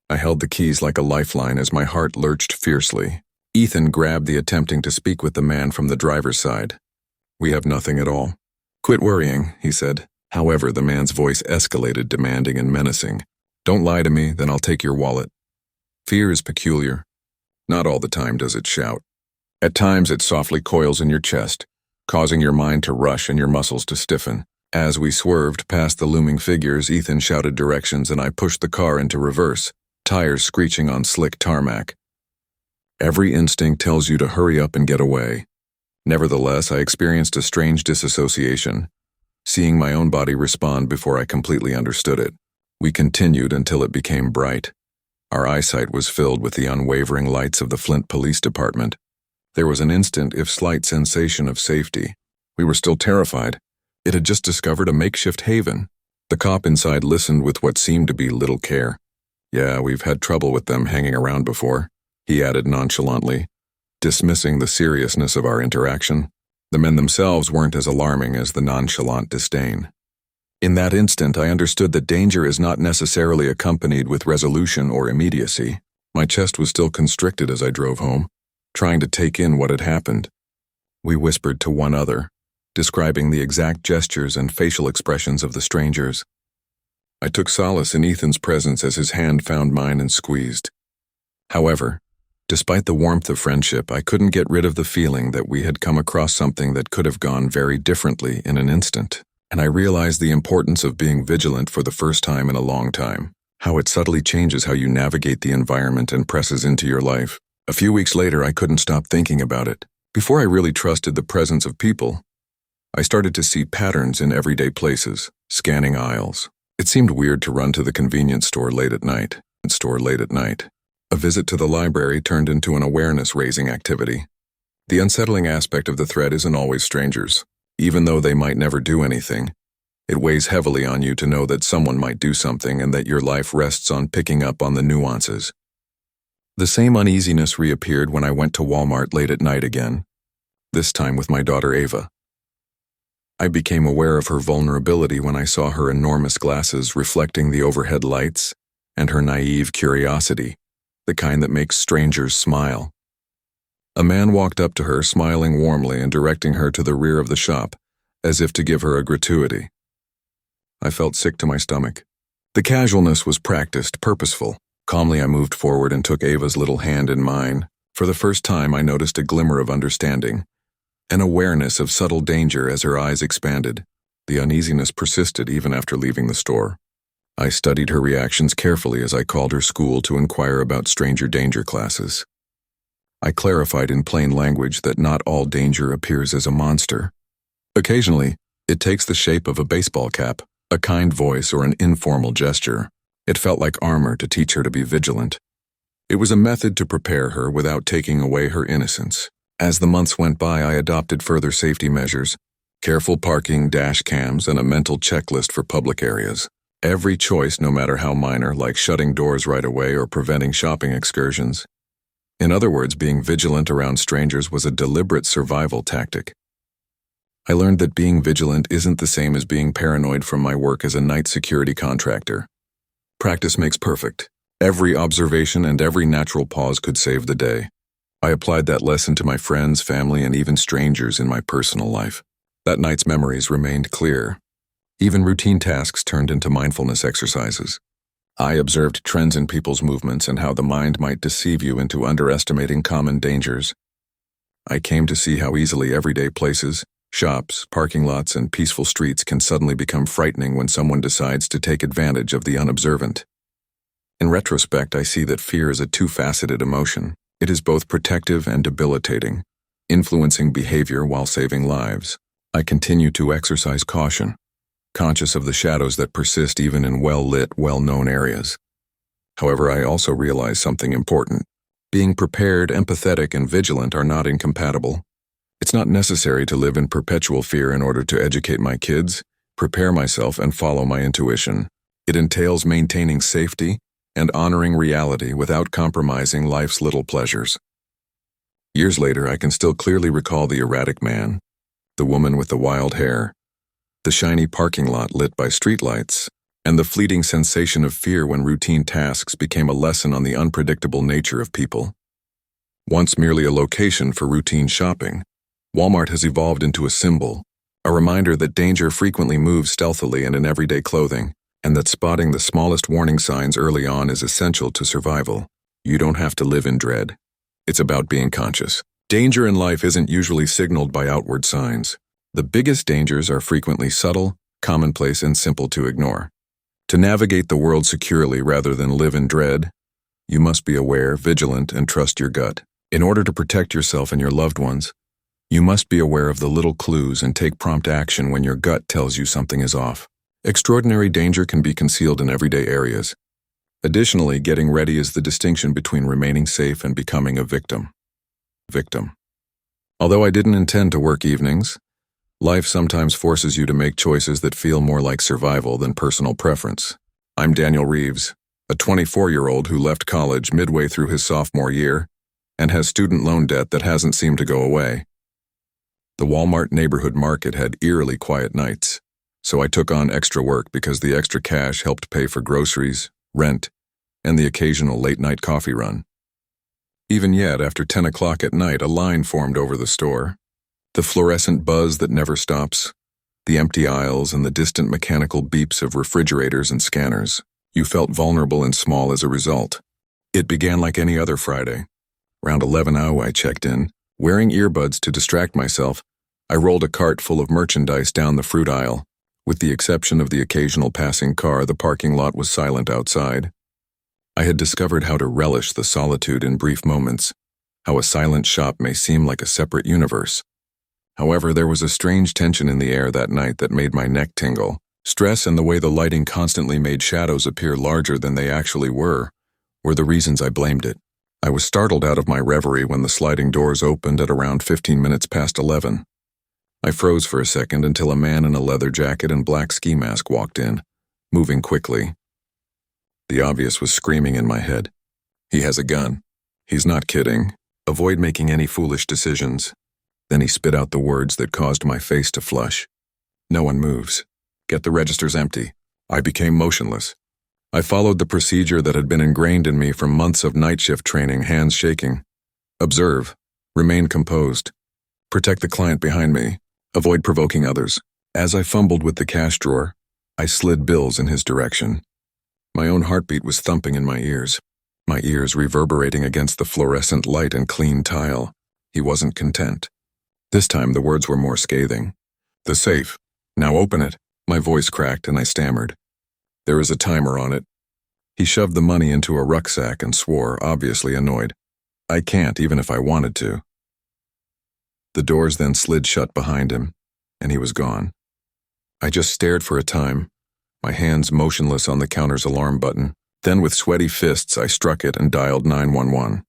I held the keys like a lifeline as my heart lurched fiercely. Ethan grabbed the attempting to speak with the man from the driver's side. "We have nothing at all." "Quit worrying," he said. However, the man's voice escalated, demanding and menacing. "Don't lie to me, then I'll take your wallet." Fear is peculiar. Not all the time does it shout. At times it softly coils in your chest, causing your mind to rush and your muscles to stiffen. As we swerved past the looming figures, Ethan shouted directions and I pushed the car into reverse, tires screeching on slick tarmac. Every instinct tells you to hurry up and get away. Nevertheless, I experienced a strange disassociation, seeing my own body respond before I completely understood it. We continued until it became bright. Our eyesight was filled with the unwavering lights of the Flint Police Department. There was an instant, if slight, sensation of safety. We were still terrified. It had just discovered a makeshift haven. The cop inside listened with what seemed to be little care. "Yeah, we've had trouble with them hanging around before," he added nonchalantly, dismissing the seriousness of our interaction. The men themselves weren't as alarming as the nonchalant disdain. In that instant, I understood that danger is not necessarily accompanied with resolution or immediacy. My chest was still constricted as I drove home, trying to take in what had happened. We whispered to one another, describing the exact gestures and facial expressions of the strangers. I took solace in Ethan's presence as his hand found mine and squeezed. However, despite the warmth of friendship, I couldn't get rid of the feeling that we had come across something that could have gone very differently in an instant, and I realized the importance of being vigilant for the first time in a long time, how it subtly changes how you navigate the environment and presses into your life. A few weeks later, I couldn't stop thinking about it. Before I really trusted the presence of people, I started to see patterns in everyday places, scanning aisles. It seemed weird to run to the convenience store late at night. A visit to the library turned into an awareness-raising activity. The unsettling aspect of the threat isn't always strangers. Even though they might never do anything, it weighs heavily on you to know that someone might do something and that your life rests on picking up on the nuances. The same uneasiness reappeared when I went to Walmart late at night again, this time with my daughter Ava. I became aware of her vulnerability when I saw her enormous glasses reflecting the overhead lights and her naive curiosity, the kind that makes strangers smile. A man walked up to her, smiling warmly and directing her to the rear of the shop, as if to give her a gratuity. I felt sick to my stomach. The casualness was practiced, purposeful. Calmly I moved forward and took Ava's little hand in mine. For the first time I noticed a glimmer of understanding, an awareness of subtle danger as her eyes expanded. The uneasiness persisted even after leaving the store. I studied her reactions carefully as I called her school to inquire about stranger danger classes. I clarified in plain language that not all danger appears as a monster. Occasionally, it takes the shape of a baseball cap, a kind voice, or an informal gesture. It felt like armor to teach her to be vigilant. It was a method to prepare her without taking away her innocence. As the months went by, I adopted further safety measures, Careful parking, dash cams, and a mental checklist for public areas. Every choice, no matter how minor, like shutting doors right away or preventing shopping excursions. In other words, being vigilant around strangers was a deliberate survival tactic. I learned that being vigilant isn't the same as being paranoid from my work as a night security contractor. Practice makes perfect. Every observation and every natural pause could save the day. I applied that lesson to my friends, family, and even strangers in my personal life. That night's memories remained clear. Even routine tasks turned into mindfulness exercises. I observed trends in people's movements and how the mind might deceive you into underestimating common dangers. I came to see how easily everyday places, shops, parking lots, and peaceful streets can suddenly become frightening when someone decides to take advantage of the unobservant. In retrospect, I see that fear is a two-faceted emotion. It is both protective and debilitating, influencing behavior while saving lives. I continue to exercise caution, conscious of the shadows that persist even in well-lit, well-known areas. However, I also realize something important. Being prepared, empathetic, and vigilant are not incompatible. It's not necessary to live in perpetual fear in order to educate my kids, prepare myself, and follow my intuition. It entails maintaining safety and honoring reality without compromising life's little pleasures. Years later, I can still clearly recall the erratic man, the woman with the wild hair, the shiny parking lot lit by streetlights, and the fleeting sensation of fear when routine tasks became a lesson on the unpredictable nature of people. Once merely a location for routine shopping, Walmart has evolved into a symbol, a reminder that danger frequently moves stealthily and in everyday clothing, and that spotting the smallest warning signs early on is essential to survival. You don't have to live in dread. It's about being conscious. Danger in life isn't usually signaled by outward signs. The biggest dangers are frequently subtle, commonplace, and simple to ignore. To navigate the world securely rather than live in dread, you must be aware, vigilant, and trust your gut. In order to protect yourself and your loved ones, you must be aware of the little clues and take prompt action when your gut tells you something is off. Extraordinary danger can be concealed in everyday areas. Additionally, getting ready is the distinction between remaining safe and becoming a victim. Although I didn't intend to work evenings, life sometimes forces you to make choices that feel more like survival than personal preference. I'm Daniel Reeves, a 24-year-old who left college midway through his sophomore year and has student loan debt that hasn't seemed to go away. The Walmart neighborhood market had eerily quiet nights, so I took on extra work because the extra cash helped pay for groceries, rent, and the occasional late-night coffee run. Even yet, after 10 o'clock at night, a line formed over the store. The fluorescent buzz that never stops, the empty aisles, and the distant mechanical beeps of refrigerators and scanners. You felt vulnerable and small as a result. It began like any other Friday. Around 11:00 I checked in. Wearing earbuds to distract myself, I rolled a cart full of merchandise down the fruit aisle. With the exception of the occasional passing car, the parking lot was silent outside. I had discovered how to relish the solitude in brief moments, how a silent shop may seem like a separate universe. However, there was a strange tension in the air that night that made my neck tingle. Stress and the way the lighting constantly made shadows appear larger than they actually were the reasons I blamed it. I was startled out of my reverie when the sliding doors opened at around 15 minutes past 11. I froze for a second until a man in a leather jacket and black ski mask walked in, moving quickly. The obvious was screaming in my head. He has a gun. He's not kidding. Avoid making any foolish decisions. Then he spit out the words that caused my face to flush. No one moves. Get the registers empty. I became motionless. I followed the procedure that had been ingrained in me from months of night shift training, hands shaking. Observe. Remain composed. Protect the client behind me. Avoid provoking others. As I fumbled with the cash drawer, I slid bills in his direction. My own heartbeat was thumping in my ears reverberating against the fluorescent light and clean tile. He wasn't content. This time the words were more scathing. The safe. Now open it. My voice cracked and I stammered. There is a timer on it. He shoved the money into a rucksack and swore, obviously annoyed. I can't, even if I wanted to. The doors then slid shut behind him, and he was gone. I just stared for a time, my hands motionless on the counter's alarm button. Then with sweaty fists I struck it and dialed 911.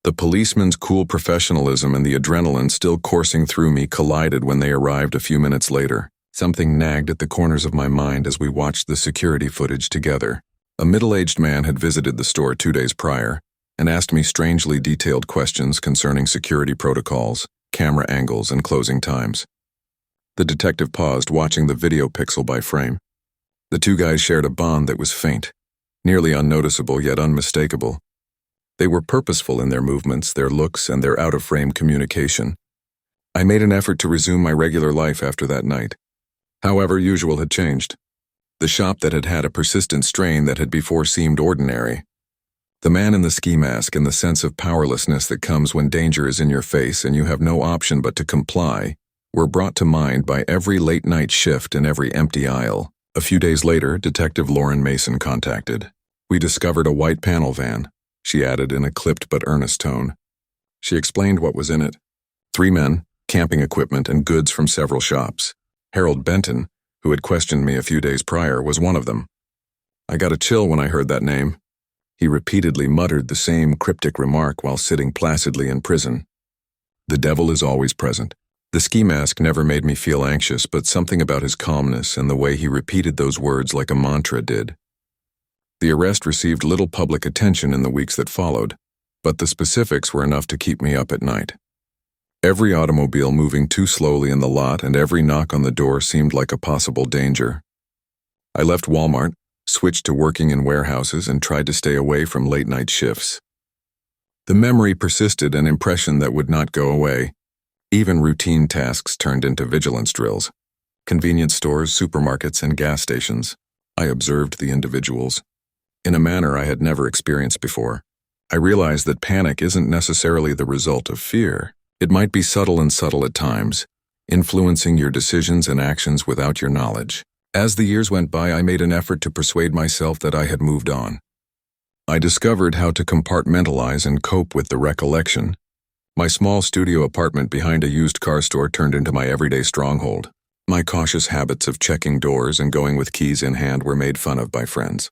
The policeman's cool professionalism and the adrenaline still coursing through me collided when they arrived a few minutes later. Something nagged at the corners of my mind as we watched the security footage together. A middle-aged man had visited the store 2 days prior and asked me strangely detailed questions concerning security protocols, camera angles, and closing times. The detective paused, watching the video pixel by frame. The two guys shared a bond that was faint, nearly unnoticeable yet unmistakable. They were purposeful in their movements, their looks, and their out-of-frame communication. I made an effort to resume my regular life after that night. However, usual had changed. The shop that had had a persistent strain that had before seemed ordinary. The man in the ski mask and the sense of powerlessness that comes when danger is in your face and you have no option but to comply were brought to mind by every late-night shift and every empty aisle. A few days later, Detective Lauren Mason contacted. We discovered a white panel van, she added in a clipped but earnest tone. She explained what was in it. 3 men, camping equipment, and goods from several shops. Harold Benton, who had questioned me a few days prior, was one of them. I got a chill when I heard that name. He repeatedly muttered the same cryptic remark while sitting placidly in prison. The devil is always present. The ski mask never made me feel anxious, but something about his calmness and the way he repeated those words like a mantra did. The arrest received little public attention in the weeks that followed, but the specifics were enough to keep me up at night. Every automobile moving too slowly in the lot and every knock on the door seemed like a possible danger. I left Walmart, switched to working in warehouses, and tried to stay away from late-night shifts. The memory persisted, an impression that would not go away. Even routine tasks turned into vigilance drills. Convenience stores, supermarkets, and gas stations. I observed the individuals. In a manner I had never experienced before. I realized that panic isn't necessarily the result of fear. It might be subtle and subtle at times, influencing your decisions and actions without your knowledge. As the years went by, I made an effort to persuade myself that I had moved on. I discovered how to compartmentalize and cope with the recollection. My small studio apartment behind a used car store turned into my everyday stronghold. My cautious habits of checking doors and going with keys in hand were made fun of by friends.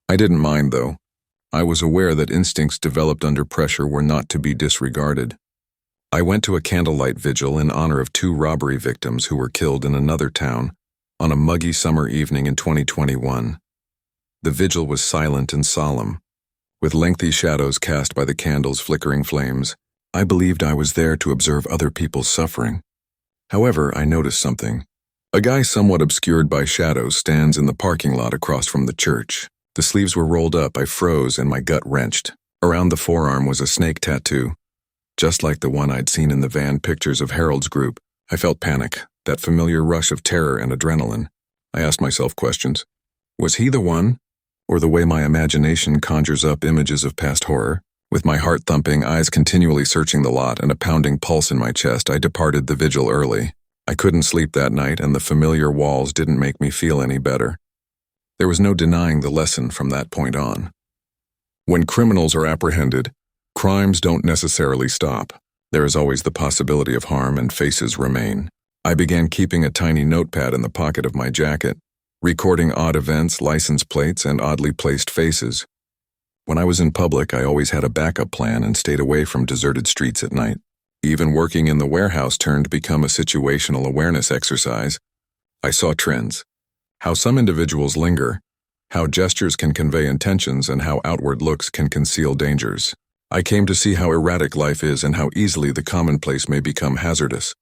I didn't mind, though. I was aware that instincts developed under pressure were not to be disregarded. I went to a candlelight vigil in honor of 2 robbery victims who were killed in another town on a muggy summer evening in 2021. The vigil was silent and solemn, with lengthy shadows cast by the candles' flickering flames. I believed I was there to observe other people's suffering. However, I noticed something. A guy somewhat obscured by shadows stands in the parking lot across from the church. The sleeves were rolled up. I froze and my gut wrenched. Around the forearm was a snake tattoo. Just like the one I'd seen in the van pictures of Harold's group, I felt panic, that familiar rush of terror and adrenaline. I asked myself questions. Was he the one? Or the way my imagination conjures up images of past horror? With my heart thumping, eyes continually searching the lot, and a pounding pulse in my chest, I departed the vigil early. I couldn't sleep that night, and the familiar walls didn't make me feel any better. There was no denying the lesson from that point on. When criminals are apprehended, crimes don't necessarily stop. There is always the possibility of harm, and faces remain. I began keeping a tiny notepad in the pocket of my jacket, recording odd events, license plates, and oddly placed faces. When I was in public, I always had a backup plan and stayed away from deserted streets at night. Even working in the warehouse turned to become a situational awareness exercise. I saw trends. How some individuals linger, how gestures can convey intentions, and how outward looks can conceal dangers. I came to see how erratic life is and how easily the commonplace may become hazardous.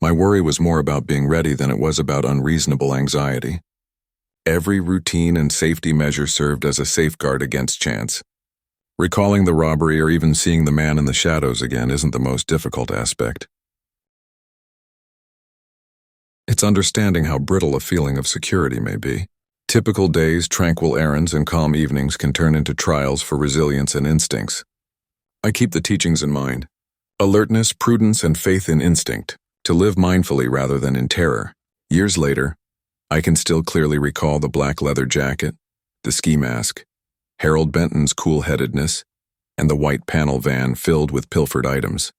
My worry was more about being ready than it was about unreasonable anxiety. Every routine and safety measure served as a safeguard against chance. Recalling the robbery or even seeing the man in the shadows again isn't the most difficult aspect. It's understanding how brittle a feeling of security may be. Typical days, tranquil errands, and calm evenings can turn into trials for resilience and instincts. I keep the teachings in mind. Alertness, prudence, and faith in instinct, to live mindfully rather than in terror. Years later, I can still clearly recall the black leather jacket, the ski mask, Harold Benton's cool-headedness, and the white panel van filled with pilfered items.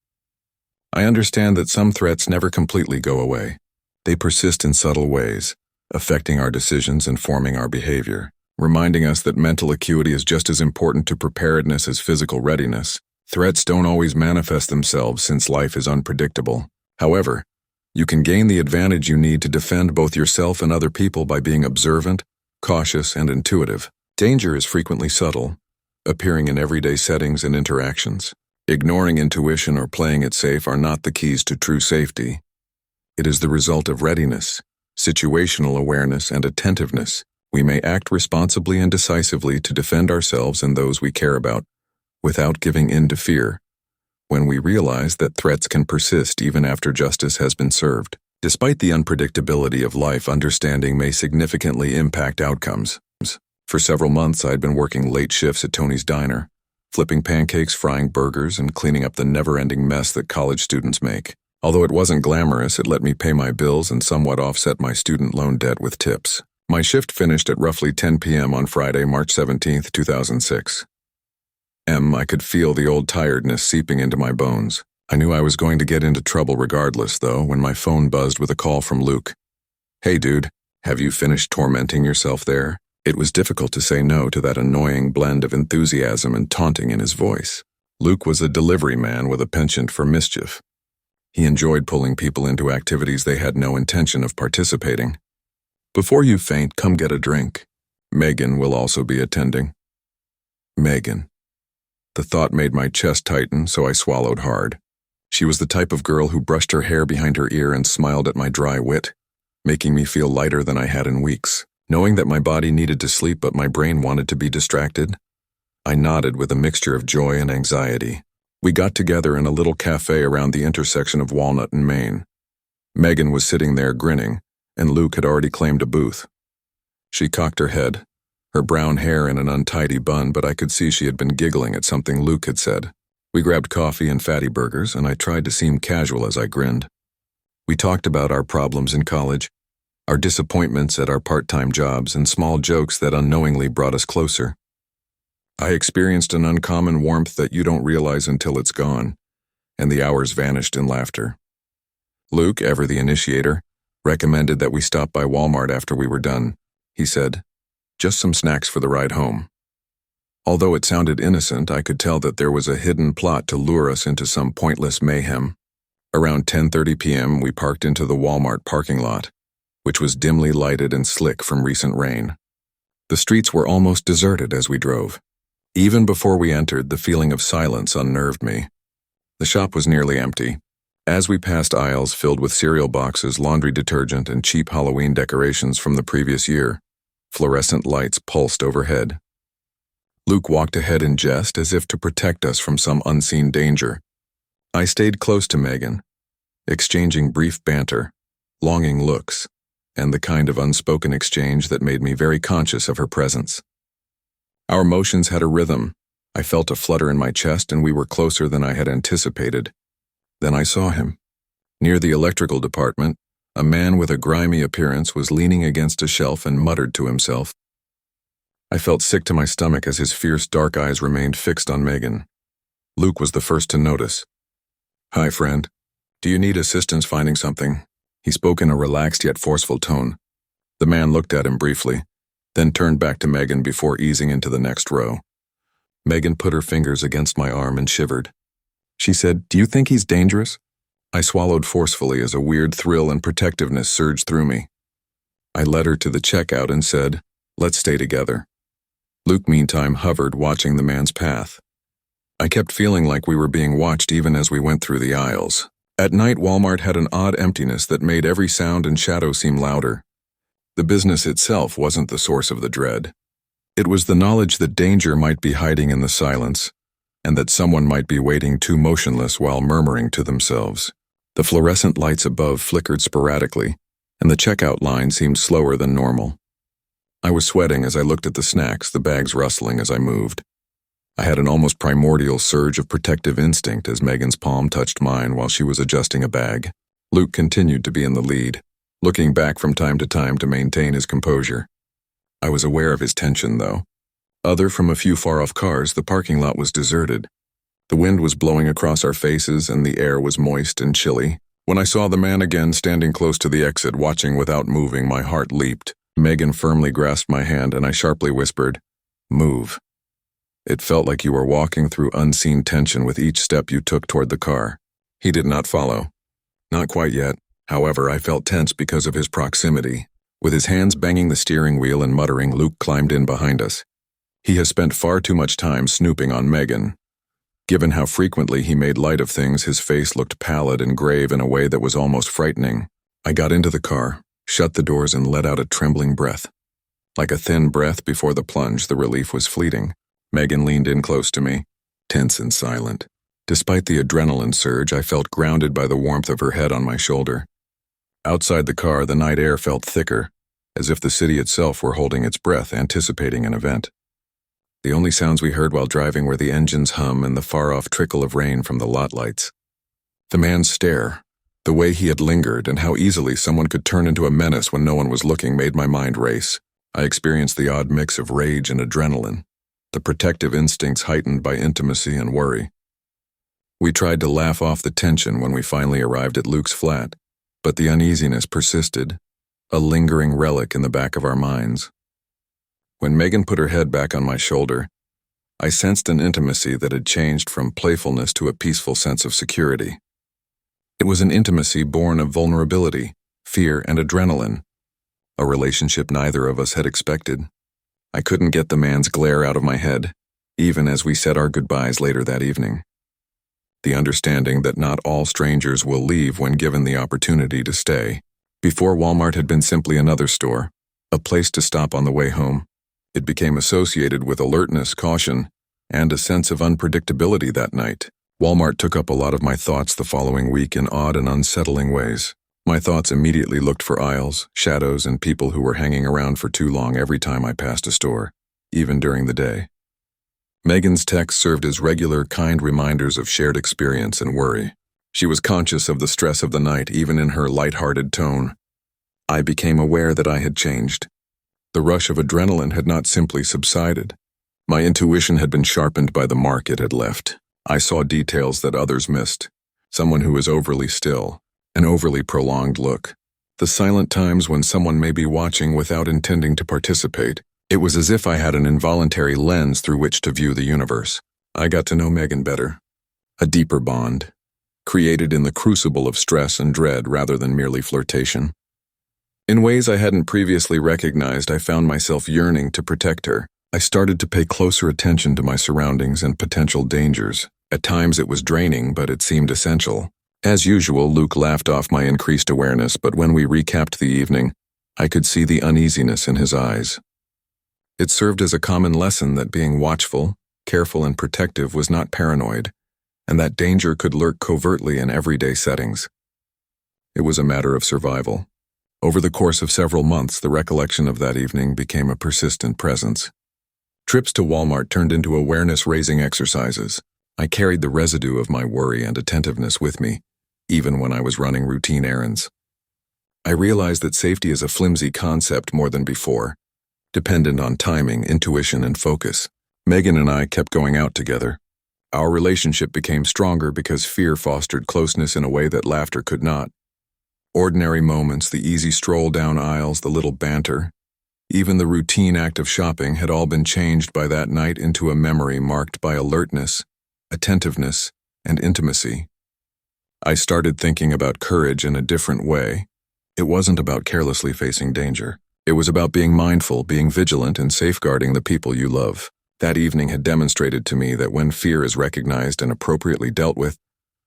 I understand that some threats never completely go away. They persist in subtle ways, affecting our decisions and forming our behavior, reminding us that mental acuity is just as important to preparedness as physical readiness. Threats don't always manifest themselves since life is unpredictable. However, you can gain the advantage you need to defend both yourself and other people by being observant, cautious, and intuitive. Danger is frequently subtle, appearing in everyday settings and interactions. Ignoring intuition or playing it safe are not the keys to true safety. It is the result of readiness, situational awareness, and attentiveness. We may act responsibly and decisively to defend ourselves and those we care about, without giving in to fear, when we realize that threats can persist even after justice has been served. Despite the unpredictability of life, understanding may significantly impact outcomes. For several months, I'd been working late shifts at Tony's Diner, flipping pancakes, frying burgers, and cleaning up the never-ending mess that college students make. Although it wasn't glamorous, it let me pay my bills and somewhat offset my student loan debt with tips. My shift finished at roughly 10 p.m. on Friday, March 17, 2006. I could feel the old tiredness seeping into my bones. I knew I was going to get into trouble regardless, though, when my phone buzzed with a call from Luke. "Hey, dude, have you finished tormenting yourself there?" It was difficult to say no to that annoying blend of enthusiasm and taunting in his voice. Luke was a delivery man with a penchant for mischief. He enjoyed pulling people into activities they had no intention of participating. "Before you faint, come get a drink. Megan will also be attending." Megan. The thought made my chest tighten, so I swallowed hard. She was the type of girl who brushed her hair behind her ear and smiled at my dry wit, making me feel lighter than I had in weeks. Knowing that my body needed to sleep but my brain wanted to be distracted, I nodded with a mixture of joy and anxiety. We got together in a little cafe around the intersection of Walnut and Main. Megan was sitting there grinning, and Luke had already claimed a booth. She cocked her head, her brown hair in an untidy bun, but I could see she had been giggling at something Luke had said. We grabbed coffee and fatty burgers, and I tried to seem casual as I grinned. We talked about our problems in college, our disappointments at our part-time jobs, and small jokes that unknowingly brought us closer. I experienced an uncommon warmth that you don't realize until it's gone, and the hours vanished in laughter. Luke, ever the initiator, recommended that we stop by Walmart after we were done. He said, "Just some snacks for the ride home." Although it sounded innocent, I could tell that there was a hidden plot to lure us into some pointless mayhem. Around 10:30 p.m., we parked into the Walmart parking lot, which was dimly lighted and slick from recent rain. The streets were almost deserted as we drove. Even before we entered, the feeling of silence unnerved me. The shop was nearly empty. As we passed aisles filled with cereal boxes, laundry detergent, and cheap Halloween decorations from the previous year, fluorescent lights pulsed overhead. Luke walked ahead in jest as if to protect us from some unseen danger. I stayed close to Megan, exchanging brief banter, longing looks, and the kind of unspoken exchange that made me very conscious of her presence. Our motions had a rhythm. I felt a flutter in my chest, and we were closer than I had anticipated. Then I saw him. Near the electrical department, a man with a grimy appearance was leaning against a shelf and muttered to himself. I felt sick to my stomach as his fierce dark eyes remained fixed on Megan. Luke was the first to notice. "Hi, friend. Do you need assistance finding something?" He spoke in a relaxed yet forceful tone. The man looked at him briefly, then turned back to Megan before easing into the next row. Megan put her fingers against my arm and shivered. She said, "Do you think he's dangerous?" I swallowed forcefully as a weird thrill and protectiveness surged through me. I led her to the checkout and said, "Let's stay together." Luke, meantime, hovered, watching the man's path. I kept feeling like we were being watched even as we went through the aisles. At night, Walmart had an odd emptiness that made every sound and shadow seem louder. The business itself wasn't the source of the dread. It was the knowledge that danger might be hiding in the silence, and that someone might be waiting too motionless while murmuring to themselves. The fluorescent lights above flickered sporadically, and the checkout line seemed slower than normal. I was sweating as I looked at the snacks, the bags rustling as I moved. I had an almost primordial surge of protective instinct as Megan's palm touched mine while she was adjusting a bag. Luke continued to be in the lead, looking back from time to maintain his composure. I was aware of his tension, though. Other from a few far-off cars, the parking lot was deserted. The wind was blowing across our faces and the air was moist and chilly. When I saw the man again standing close to the exit, watching without moving, my heart leaped. Megan firmly grasped my hand and I sharply whispered, "Move." It felt like you were walking through unseen tension with each step you took toward the car. He did not follow. Not quite yet. However, I felt tense because of his proximity. With his hands banging the steering wheel and muttering, Luke climbed in behind us. He has spent far too much time snooping on Megan. Given how frequently he made light of things, his face looked pallid and grave in a way that was almost frightening. I got into the car, shut the doors, and let out a trembling breath. Like a thin breath before the plunge, the relief was fleeting. Megan leaned in close to me, tense and silent. Despite the adrenaline surge, I felt grounded by the warmth of her head on my shoulder. Outside the car, the night air felt thicker, as if the city itself were holding its breath, anticipating an event. The only sounds we heard while driving were the engine's hum and the far-off trickle of rain from the lot lights. The man's stare, the way he had lingered, and how easily someone could turn into a menace when no one was looking made my mind race. I experienced the odd mix of rage and adrenaline, the protective instincts heightened by intimacy and worry. We tried to laugh off the tension when we finally arrived at Luke's flat, but the uneasiness persisted, a lingering relic in the back of our minds. When Megan put her head back on my shoulder, I sensed an intimacy that had changed from playfulness to a peaceful sense of security. It was an intimacy born of vulnerability, fear, and adrenaline, a relationship neither of us had expected. I couldn't get the man's glare out of my head, even as we said our goodbyes later that evening. The understanding that not all strangers will leave when given the opportunity to stay. Before Walmart had been simply another store, a place to stop on the way home. It became associated with alertness, caution, and a sense of unpredictability that night. Walmart took up a lot of my thoughts the following week in odd and unsettling ways. My thoughts immediately looked for aisles, shadows, and people who were hanging around for too long every time I passed a store, even during the day. Megan's texts served as regular, kind reminders of shared experience and worry. She was conscious of the stress of the night, even in her light-hearted tone. I became aware that I had changed. The rush of adrenaline had not simply subsided. My intuition had been sharpened by the mark it had left. I saw details that others missed. Someone who was overly still, an overly prolonged look. The silent times when someone may be watching without intending to participate. It was as if I had an involuntary lens through which to view the universe. I got to know Megan better. A deeper bond, created in the crucible of stress and dread rather than merely flirtation. In ways I hadn't previously recognized, I found myself yearning to protect her. I started to pay closer attention to my surroundings and potential dangers. At times it was draining, but it seemed essential. As usual, Luke laughed off my increased awareness, but when we recapped the evening, I could see the uneasiness in his eyes. It served as a common lesson that being watchful, careful, and protective was not paranoid, and that danger could lurk covertly in everyday settings. It was a matter of survival. Over the course of several months, the recollection of that evening became a persistent presence. Trips to Walmart turned into awareness-raising exercises. I carried the residue of my worry and attentiveness with me, even when I was running routine errands. I realized that safety is a flimsy concept more than before, dependent on timing, intuition, and focus. Megan and I kept going out together. Our relationship became stronger because fear fostered closeness in a way that laughter could not. Ordinary moments, the easy stroll down aisles, the little banter, even the routine act of shopping had all been changed by that night into a memory marked by alertness, attentiveness, and intimacy. I started thinking about courage in a different way. It wasn't about carelessly facing danger. It was about being mindful, being vigilant, and safeguarding the people you love. That evening had demonstrated to me that when fear is recognized and appropriately dealt with,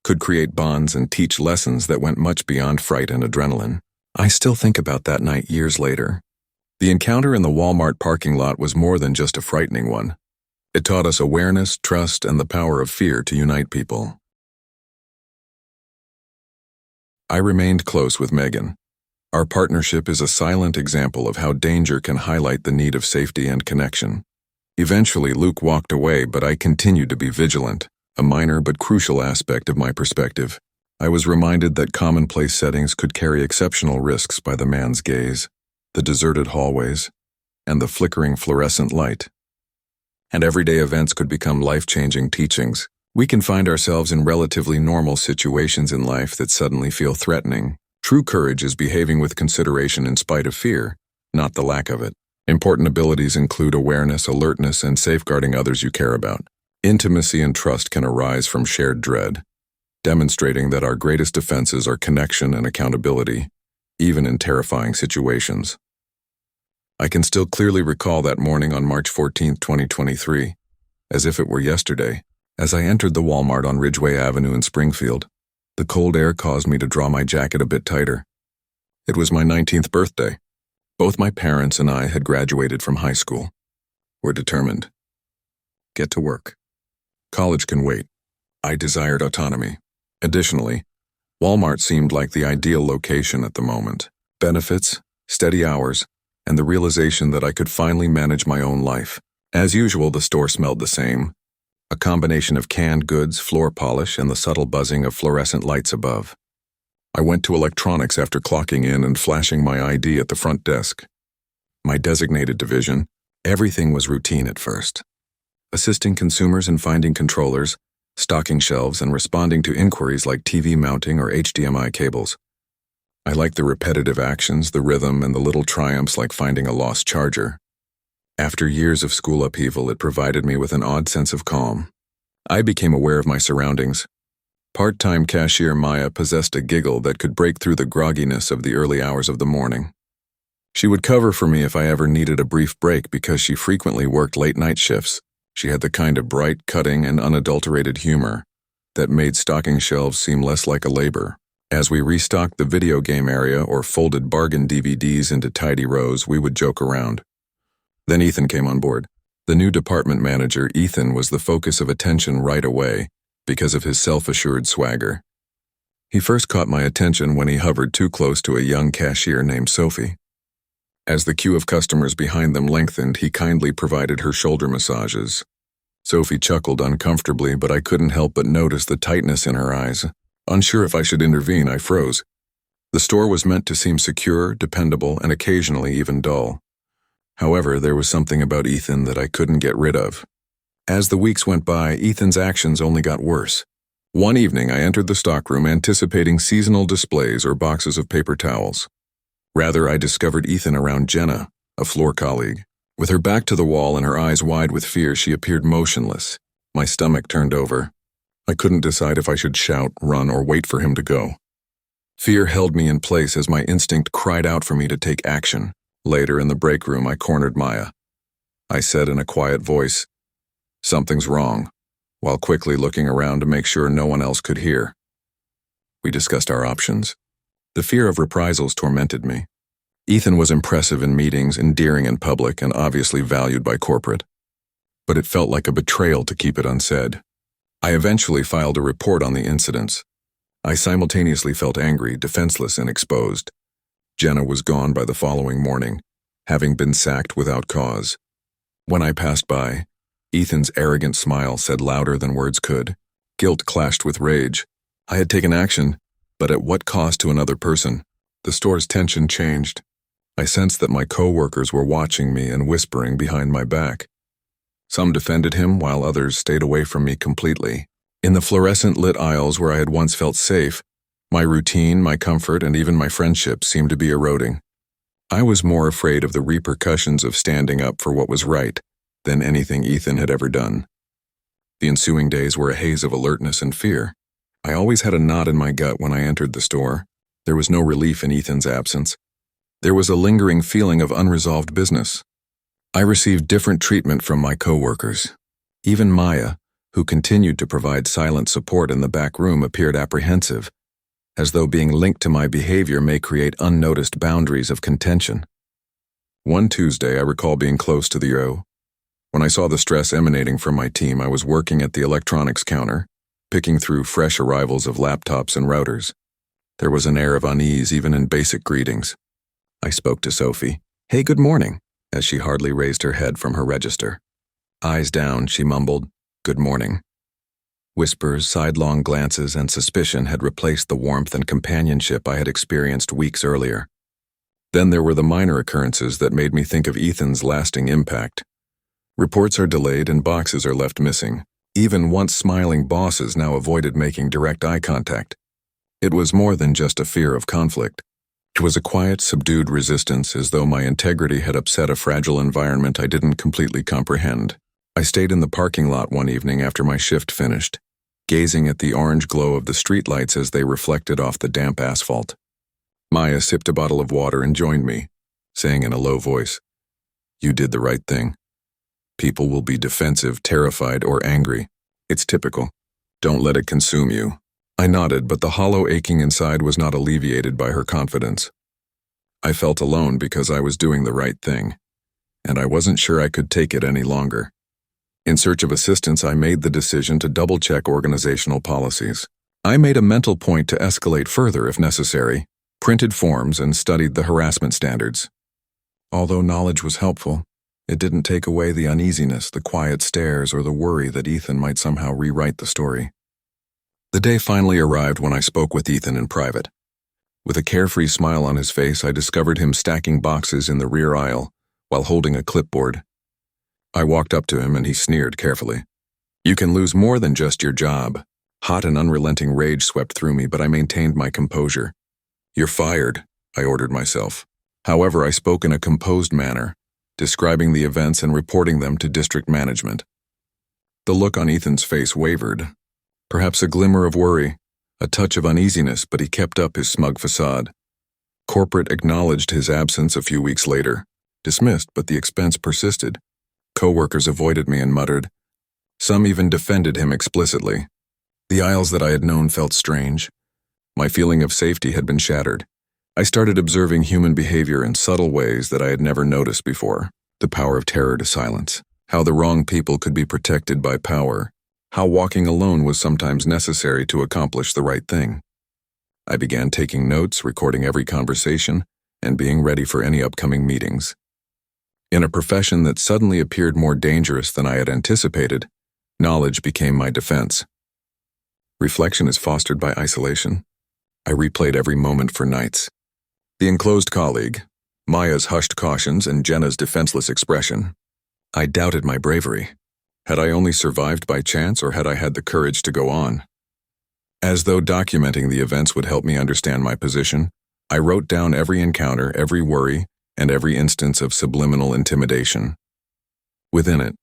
could create bonds and teach lessons that went much beyond fright and adrenaline. I still think about that night years later. The encounter in the Walmart parking lot was more than just a frightening one. It taught us awareness, trust, and the power of fear to unite people. I remained close with Megan. Our partnership is a silent example of how danger can highlight the need of safety and connection. Eventually, Luke walked away, but I continued to be vigilant, a minor but crucial aspect of my perspective. I was reminded that commonplace settings could carry exceptional risks by the man's gaze, the deserted hallways, and the flickering fluorescent light. And everyday events could become life-changing teachings. We can find ourselves in relatively normal situations in life that suddenly feel threatening. True courage is behaving with consideration in spite of fear, not the lack of it. Important abilities include awareness, alertness, and safeguarding others you care about. Intimacy and trust can arise from shared dread, demonstrating that our greatest defenses are connection and accountability, even in terrifying situations. I can still clearly recall that morning on March 14, 2023, as if it were yesterday. As I entered the Walmart on Ridgeway Avenue in Springfield, the cold air caused me to draw my jacket a bit tighter. It was my 19th birthday. Both my parents and I had graduated from high school. We're determined. Get to work. College can wait. I desired autonomy. Additionally, Walmart seemed like the ideal location at the moment. Benefits, steady hours, and the realization that I could finally manage my own life. As usual, the store smelled the same. A combination of canned goods, floor polish, and the subtle buzzing of fluorescent lights above. I went to electronics after clocking in and flashing my ID at the front desk. My designated division, everything was routine at first. Assisting consumers in finding controllers, stocking shelves, and responding to inquiries like TV mounting or HDMI cables. I liked the repetitive actions, the rhythm, and the little triumphs like finding a lost charger. After years of school upheaval, it provided me with an odd sense of calm. I became aware of my surroundings. Part-time cashier Maya possessed a giggle that could break through the grogginess of the early hours of the morning. She would cover for me if I ever needed a brief break because she frequently worked late-night shifts. She had the kind of bright, cutting, and unadulterated humor that made stocking shelves seem less like a labor. As we restocked the video game area or folded bargain DVDs into tidy rows, we would joke around. Then Ethan came on board. The new department manager, Ethan, was the focus of attention right away because of his self-assured swagger. He first caught my attention when he hovered too close to a young cashier named Sophie. As the queue of customers behind them lengthened, he kindly provided her shoulder massages. Sophie chuckled uncomfortably, but I couldn't help but notice the tightness in her eyes. Unsure if I should intervene, I froze. The store was meant to seem secure, dependable, and occasionally even dull. However, there was something about Ethan that I couldn't get rid of. As the weeks went by, Ethan's actions only got worse. One evening, I entered the stockroom anticipating seasonal displays or boxes of paper towels. Rather, I discovered Ethan around Jenna, a floor colleague. With her back to the wall and her eyes wide with fear, she appeared motionless. My stomach turned over. I couldn't decide if I should shout, run, or wait for him to go. Fear held me in place as my instinct cried out for me to take action. Later, in the break room, I cornered Maya. I said in a quiet voice, "Something's wrong," while quickly looking around to make sure no one else could hear. We discussed our options. The fear of reprisals tormented me. Ethan was impressive in meetings, endearing in public, and obviously valued by corporate. But it felt like a betrayal to keep it unsaid. I eventually filed a report on the incidents. I simultaneously felt angry, defenseless, and exposed. Jenna was gone by the following morning, having been sacked without cause. When I passed by, Ethan's arrogant smile said louder than words could. Guilt clashed with rage. I had taken action, but at what cost to another person? The store's tension changed. I sensed that my co-workers were watching me and whispering behind my back. Some defended him, while others stayed away from me completely. In the fluorescent-lit aisles where I had once felt safe, my routine, my comfort, and even my friendship seemed to be eroding. I was more afraid of the repercussions of standing up for what was right than anything Ethan had ever done. The ensuing days were a haze of alertness and fear. I always had a knot in my gut when I entered the store. There was no relief in Ethan's absence. There was a lingering feeling of unresolved business. I received different treatment from my co-workers. Even Maya, who continued to provide silent support in the back room, appeared apprehensive, as though being linked to my behavior may create unnoticed boundaries of contention. One Tuesday, I recall being close to the O. When I saw the stress emanating from my team, I was working at the electronics counter, picking through fresh arrivals of laptops and routers. There was an air of unease even in basic greetings. I spoke to Sophie. "Hey, good morning," as she hardly raised her head from her register. Eyes down, she mumbled, "Good morning." Whispers, sidelong glances, and suspicion had replaced the warmth and companionship I had experienced weeks earlier. Then there were the minor occurrences that made me think of Ethan's lasting impact. Reports are delayed and boxes are left missing. Even once smiling bosses now avoided making direct eye contact. It was more than just a fear of conflict. It was a quiet, subdued resistance, as though my integrity had upset a fragile environment I didn't completely comprehend. I stayed in the parking lot one evening after my shift finished, gazing at the orange glow of the streetlights as they reflected off the damp asphalt. Maya sipped a bottle of water and joined me, saying in a low voice, "You did the right thing. People will be defensive, terrified, or angry. It's typical. Don't let it consume you." I nodded, but the hollow aching inside was not alleviated by her confidence. I felt alone because I was doing the right thing, and I wasn't sure I could take it any longer. In search of assistance, I made the decision to double-check organizational policies. I made a mental point to escalate further if necessary, printed forms, and studied the harassment standards. Although knowledge was helpful, it didn't take away the uneasiness, the quiet stares, or the worry that Ethan might somehow rewrite the story. The day finally arrived when I spoke with Ethan in private. With a carefree smile on his face, I discovered him stacking boxes in the rear aisle while holding a clipboard. I walked up to him and he sneered carefully. "You can lose more than just your job." Hot and unrelenting rage swept through me, but I maintained my composure. "You're fired," I ordered myself. However, I spoke in a composed manner, describing the events and reporting them to district management. The look on Ethan's face wavered. Perhaps a glimmer of worry, a touch of uneasiness, but he kept up his smug facade. Corporate acknowledged his absence a few weeks later, dismissed, but the expense persisted. Coworkers avoided me and muttered. Some even defended him explicitly. The aisles that I had known felt strange. My feeling of safety had been shattered. I started observing human behavior in subtle ways that I had never noticed before. The power of terror to silence. How the wrong people could be protected by power. How walking alone was sometimes necessary to accomplish the right thing. I began taking notes, recording every conversation, and being ready for any upcoming meetings. In a profession that suddenly appeared more dangerous than I had anticipated, knowledge became my defense. Reflection is fostered by isolation. I replayed every moment for nights. The enclosed colleague, Maya's hushed cautions, and Jenna's defenseless expression. I doubted my bravery. Had I only survived by chance, or had I had the courage to go on? As though documenting the events would help me understand my position, I wrote down every encounter, every worry, and every instance of subliminal intimidation. Within it,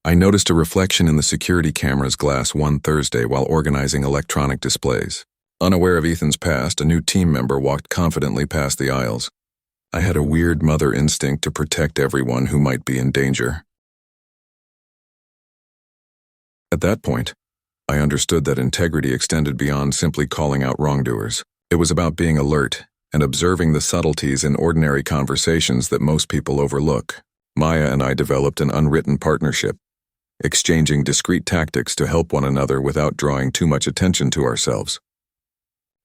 I noticed a reflection in the security camera's glass one Thursday while organizing electronic displays. Unaware of Ethan's past, a new team member walked confidently past the aisles. I had a weird mother instinct to protect everyone who might be in danger. At that point, I understood that integrity extended beyond simply calling out wrongdoers. It was about being alert and observing the subtleties in ordinary conversations that most people overlook. Maya and I developed an unwritten partnership, exchanging discreet tactics to help one another without drawing too much attention to ourselves.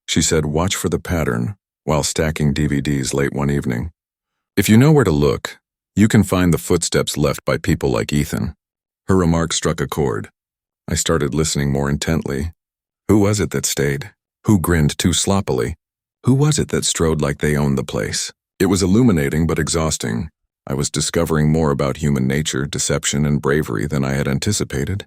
She said, "Watch for the pattern," while stacking DVDs late one evening. "If you know where to look, you can find the footsteps left by people like Ethan." Her remark struck a chord. I started listening more intently. Who was it that stayed? Who grinned too sloppily? Who was it that strode like they owned the place? It was illuminating but exhausting. I was discovering more about human nature, deception, and bravery than I had anticipated.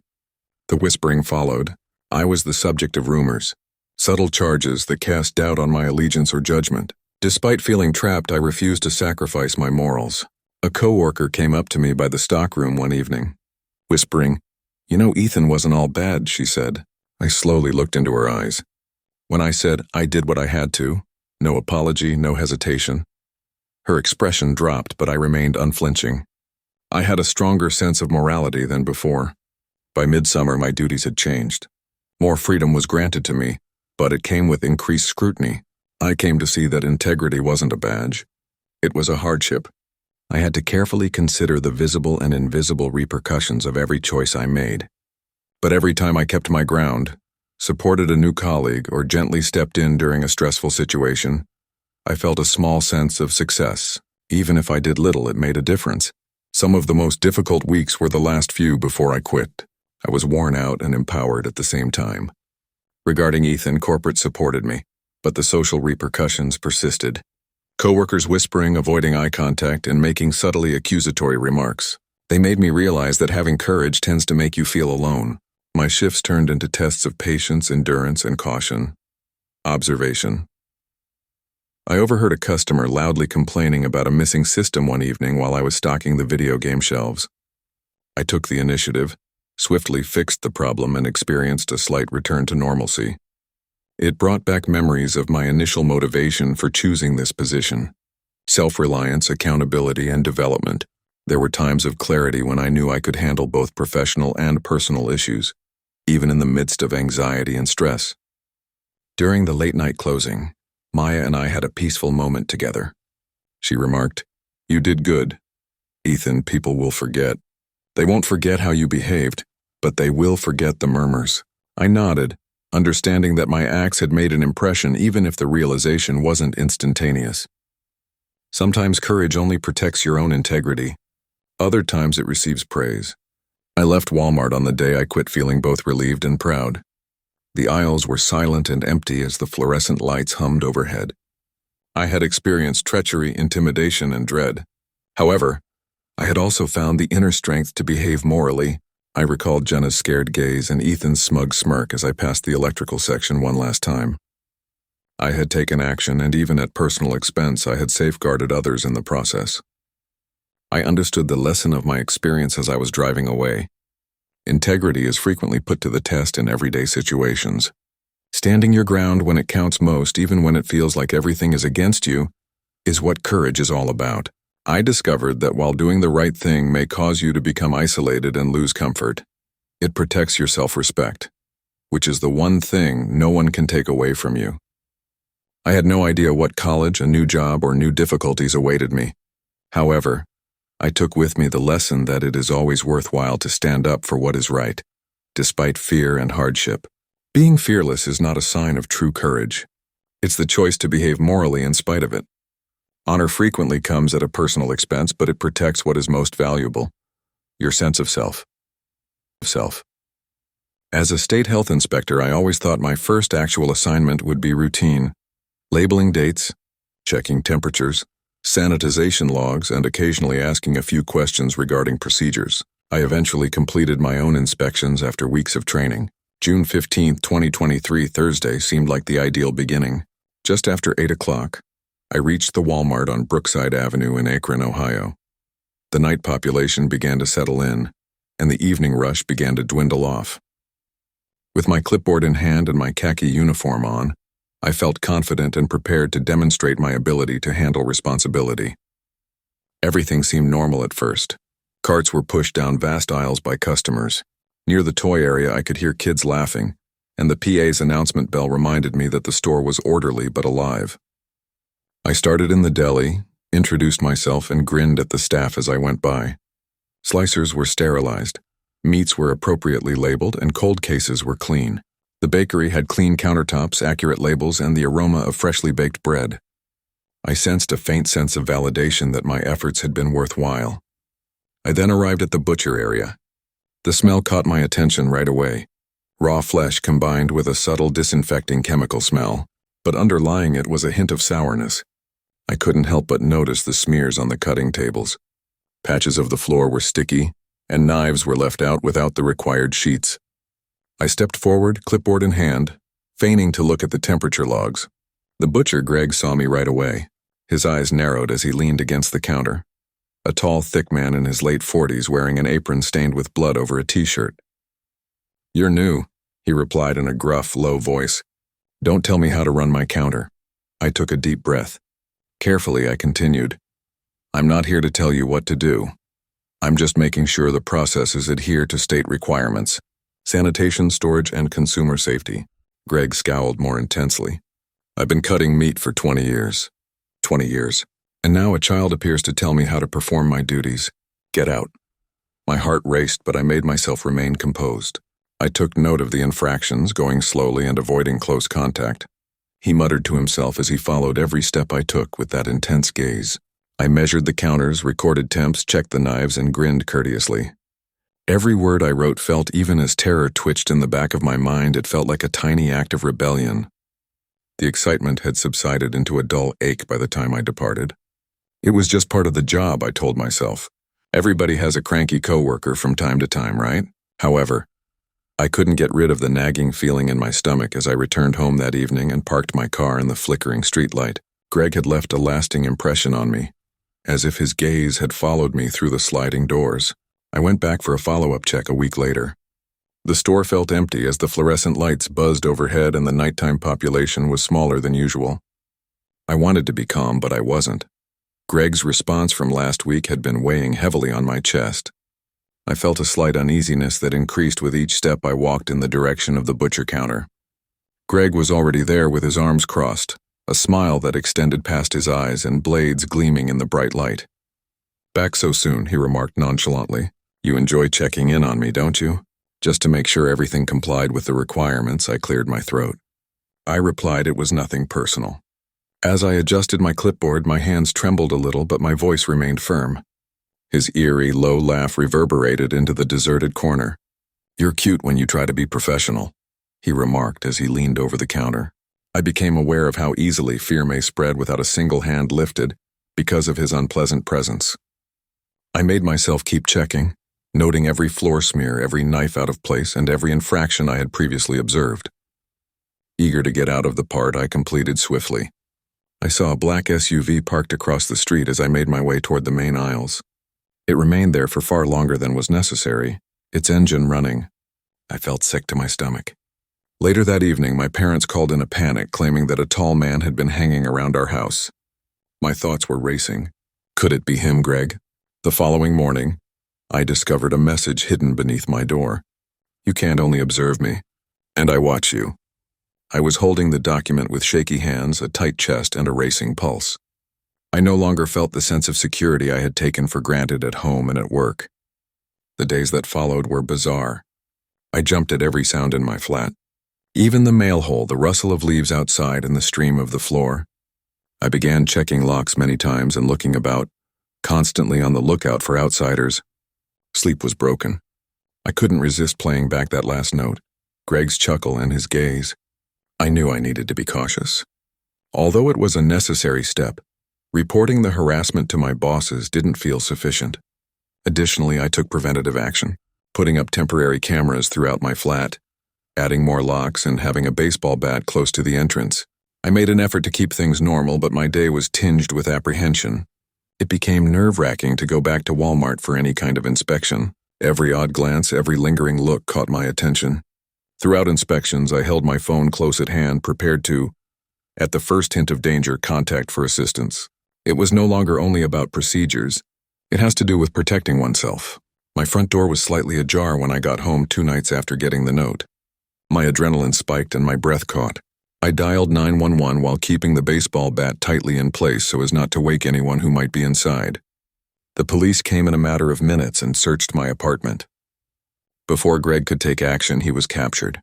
The whispering followed. I was the subject of rumors, subtle charges that cast doubt on my allegiance or judgment. Despite feeling trapped, I refused to sacrifice my morals. A coworker came up to me by the stockroom one evening, whispering, "You know, Ethan wasn't all bad," she said. I slowly looked into her eyes. When I said I did what I had to, no apology, no hesitation, her expression dropped, but I remained unflinching. I had a stronger sense of morality than before. By midsummer, my duties had changed. More freedom was granted to me, but it came with increased scrutiny. I came to see that integrity wasn't a badge. It was a hardship. I had to carefully consider the visible and invisible repercussions of every choice I made. But every time I kept my ground, supported a new colleague, or gently stepped in during a stressful situation, I felt a small sense of success. Even if I did little, it made a difference. Some of the most difficult weeks were the last few before I quit. I was worn out and empowered at the same time. Regarding Ethan, corporate supported me, but the social repercussions persisted. Coworkers whispering, avoiding eye contact, and making subtly accusatory remarks. They made me realize that having courage tends to make you feel alone. My shifts turned into tests of patience, endurance, and caution. Observation. I overheard a customer loudly complaining about a missing system one evening while I was stocking the video game shelves. I took the initiative, swiftly fixed the problem, and experienced a slight return to normalcy. It brought back memories of my initial motivation for choosing this position: self-reliance, accountability, and development. There were times of clarity when I knew I could handle both professional and personal issues, even in the midst of anxiety and stress. During the late-night closing, Maya and I had a peaceful moment together. She remarked, "You did good. Ethan, people will forget. They won't forget how you behaved, but they will forget the murmurs." I nodded, understanding that my acts had made an impression even if the realization wasn't instantaneous. Sometimes courage only protects your own integrity. Other times it receives praise. I left Walmart on the day I quit feeling both relieved and proud. The aisles were silent and empty as the fluorescent lights hummed overhead. I had experienced treachery, intimidation, and dread. However, I had also found the inner strength to behave morally. I recalled Jenna's scared gaze and Ethan's smug smirk as I passed the electrical section one last time. I had taken action, and even at personal expense, I had safeguarded others in the process. I understood the lesson of my experience as I was driving away. Integrity is frequently put to the test in everyday situations. Standing your ground when it counts most, even when it feels like everything is against you, is what courage is all about. I discovered that while doing the right thing may cause you to become isolated and lose comfort, it protects your self-respect, which is the one thing no one can take away from you. I had no idea what college, a new job, or new difficulties awaited me. However, I took with me the lesson that it is always worthwhile to stand up for what is right, despite fear and hardship. Being fearless is not a sign of true courage. It's the choice to behave morally in spite of it. Honor frequently comes at a personal expense, but it protects what is most valuable: your sense of self. As a state health inspector, I always thought my first actual assignment would be routine: labeling dates, checking temperatures, sanitization logs, and occasionally asking a few questions regarding procedures. I eventually completed my own inspections after weeks of training. June 15, 2023, Thursday, seemed like the ideal beginning. Just after 8 o'clock, I reached the Walmart on Brookside Avenue in Akron, Ohio. The night population began to settle in, and the evening rush began to dwindle off. With my clipboard in hand and my khaki uniform on, I felt confident and prepared to demonstrate my ability to handle responsibility. Everything seemed normal at first. Carts were pushed down vast aisles by customers. Near the toy area, I could hear kids laughing, and the PA's announcement bell reminded me that the store was orderly but alive. I started in the deli, introduced myself, and grinned at the staff as I went by. Slicers were sterilized, meats were appropriately labeled, and cold cases were clean. The bakery had clean countertops, accurate labels, and the aroma of freshly baked bread. I sensed a faint sense of validation that my efforts had been worthwhile. I then arrived at the butcher area. The smell caught my attention right away. Raw flesh combined with a subtle disinfecting chemical smell, but underlying it was a hint of sourness. I couldn't help but notice the smears on the cutting tables. Patches of the floor were sticky, and knives were left out without the required sheets. I stepped forward, clipboard in hand, feigning to look at the temperature logs. The butcher, Greg, saw me right away. His eyes narrowed as he leaned against the counter. A tall, thick man in his late 40s wearing an apron stained with blood over a t-shirt. "You're new," he replied in a gruff, low voice. "Don't tell me how to run my counter." I took a deep breath. Carefully, I continued. "I'm not here to tell you what to do. I'm just making sure the processes adhere to state requirements. Sanitation, storage, and consumer safety." Greg scowled more intensely. "I've been cutting meat for 20 years. 20 years. And now a child appears to tell me how to perform my duties. Get out." My heart raced, but I made myself remain composed. I took note of the infractions, going slowly and avoiding close contact. He muttered to himself as he followed every step I took with that intense gaze. I measured the counters, recorded temps, checked the knives, and grinned courteously. Every word I wrote felt, even as terror twitched in the back of my mind, it felt like a tiny act of rebellion. The excitement had subsided into a dull ache by the time I departed. It was just part of the job, I told myself. Everybody has a cranky coworker from time to time, right? However, I couldn't get rid of the nagging feeling in my stomach as I returned home that evening and parked my car in the flickering streetlight. Greg had left a lasting impression on me, as if his gaze had followed me through the sliding doors. I went back for a follow-up check a week later. The store felt empty as the fluorescent lights buzzed overhead and the nighttime population was smaller than usual. I wanted to be calm, but I wasn't. Greg's response from last week had been weighing heavily on my chest. I felt a slight uneasiness that increased with each step I walked in the direction of the butcher counter. Greg was already there with his arms crossed, a smile that extended past his eyes and blades gleaming in the bright light. "Back so soon," he remarked nonchalantly. "You enjoy checking in on me, don't you?" Just to make sure everything complied with the requirements, I cleared my throat. I replied it was nothing personal. As I adjusted my clipboard, my hands trembled a little, but my voice remained firm. His eerie, low laugh reverberated into the deserted corner. "You're cute when you try to be professional," he remarked as he leaned over the counter. I became aware of how easily fear may spread without a single hand lifted because of his unpleasant presence. I made myself keep checking, noting every floor smear, every knife out of place, and every infraction I had previously observed. Eager to get out of the part, I completed swiftly. I saw a black SUV parked across the street as I made my way toward the main aisles. It remained there for far longer than was necessary, its engine running. I felt sick to my stomach. Later that evening, my parents called in a panic, claiming that a tall man had been hanging around our house. My thoughts were racing. Could it be him, Greg? The following morning, I discovered a message hidden beneath my door. "You can't only observe me, and I watch you." I was holding the document with shaky hands, a tight chest, and a racing pulse. I no longer felt the sense of security I had taken for granted at home and at work. The days that followed were bizarre. I jumped at every sound in my flat. Even the mail hole, the rustle of leaves outside, and the stream of the floor. I began checking locks many times and looking about, constantly on the lookout for outsiders. Sleep was broken. I couldn't resist playing back that last note, Greg's chuckle and his gaze. I knew I needed to be cautious. Although it was a necessary step, reporting the harassment to my bosses didn't feel sufficient. Additionally, I took preventative action, putting up temporary cameras throughout my flat, adding more locks, and having a baseball bat close to the entrance. I made an effort to keep things normal, but my day was tinged with apprehension. It became nerve-wracking to go back to Walmart for any kind of inspection. Every odd glance, every lingering look caught my attention. Throughout inspections, I held my phone close at hand, prepared to, at the first hint of danger, contact for assistance. It was no longer only about procedures. It has to do with protecting oneself. My front door was slightly ajar when I got home 2 nights after getting the note. My adrenaline spiked and my breath caught. I dialed 911 while keeping the baseball bat tightly in place so as not to wake anyone who might be inside. The police came in a matter of minutes and searched my apartment. Before Greg could take action, he was captured.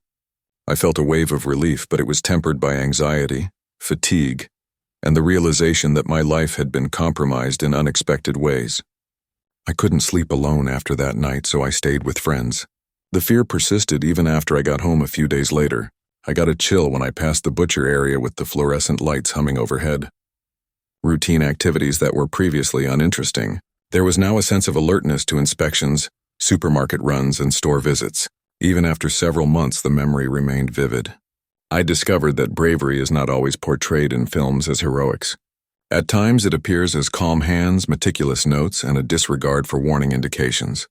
I felt a wave of relief, but it was tempered by anxiety, fatigue, and the realization that my life had been compromised in unexpected ways. I couldn't sleep alone after that night, so I stayed with friends. The fear persisted even after I got home a few days later. I got a chill when I passed the butcher area with the fluorescent lights humming overhead. Routine activities that were previously uninteresting. There was now a sense of alertness to inspections, supermarket runs, and store visits. Even after several months, the memory remained vivid. I discovered that bravery is not always portrayed in films as heroics. At times, it appears as calm hands, meticulous notes, and a disregard for warning indications.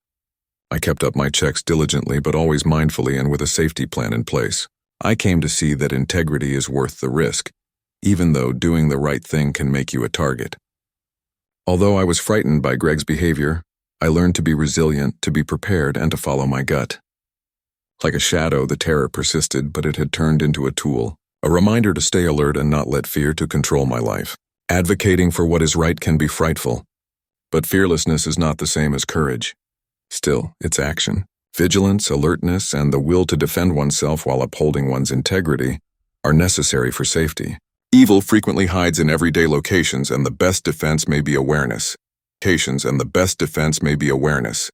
I kept up my checks diligently, but always mindfully and with a safety plan in place. I came to see that integrity is worth the risk, even though doing the right thing can make you a target. Although I was frightened by Greg's behavior, I learned to be resilient, to be prepared, and to follow my gut. Like a shadow, the terror persisted, but it had turned into a tool, a reminder to stay alert and not let fear to control my life. Advocating for what is right can be frightful, but fearlessness is not the same as courage. Still, it's action. Vigilance, alertness, and the will to defend oneself while upholding one's integrity are necessary for safety. Evil frequently hides in everyday locations, and the best defense may be awareness. And the best defense may be awareness.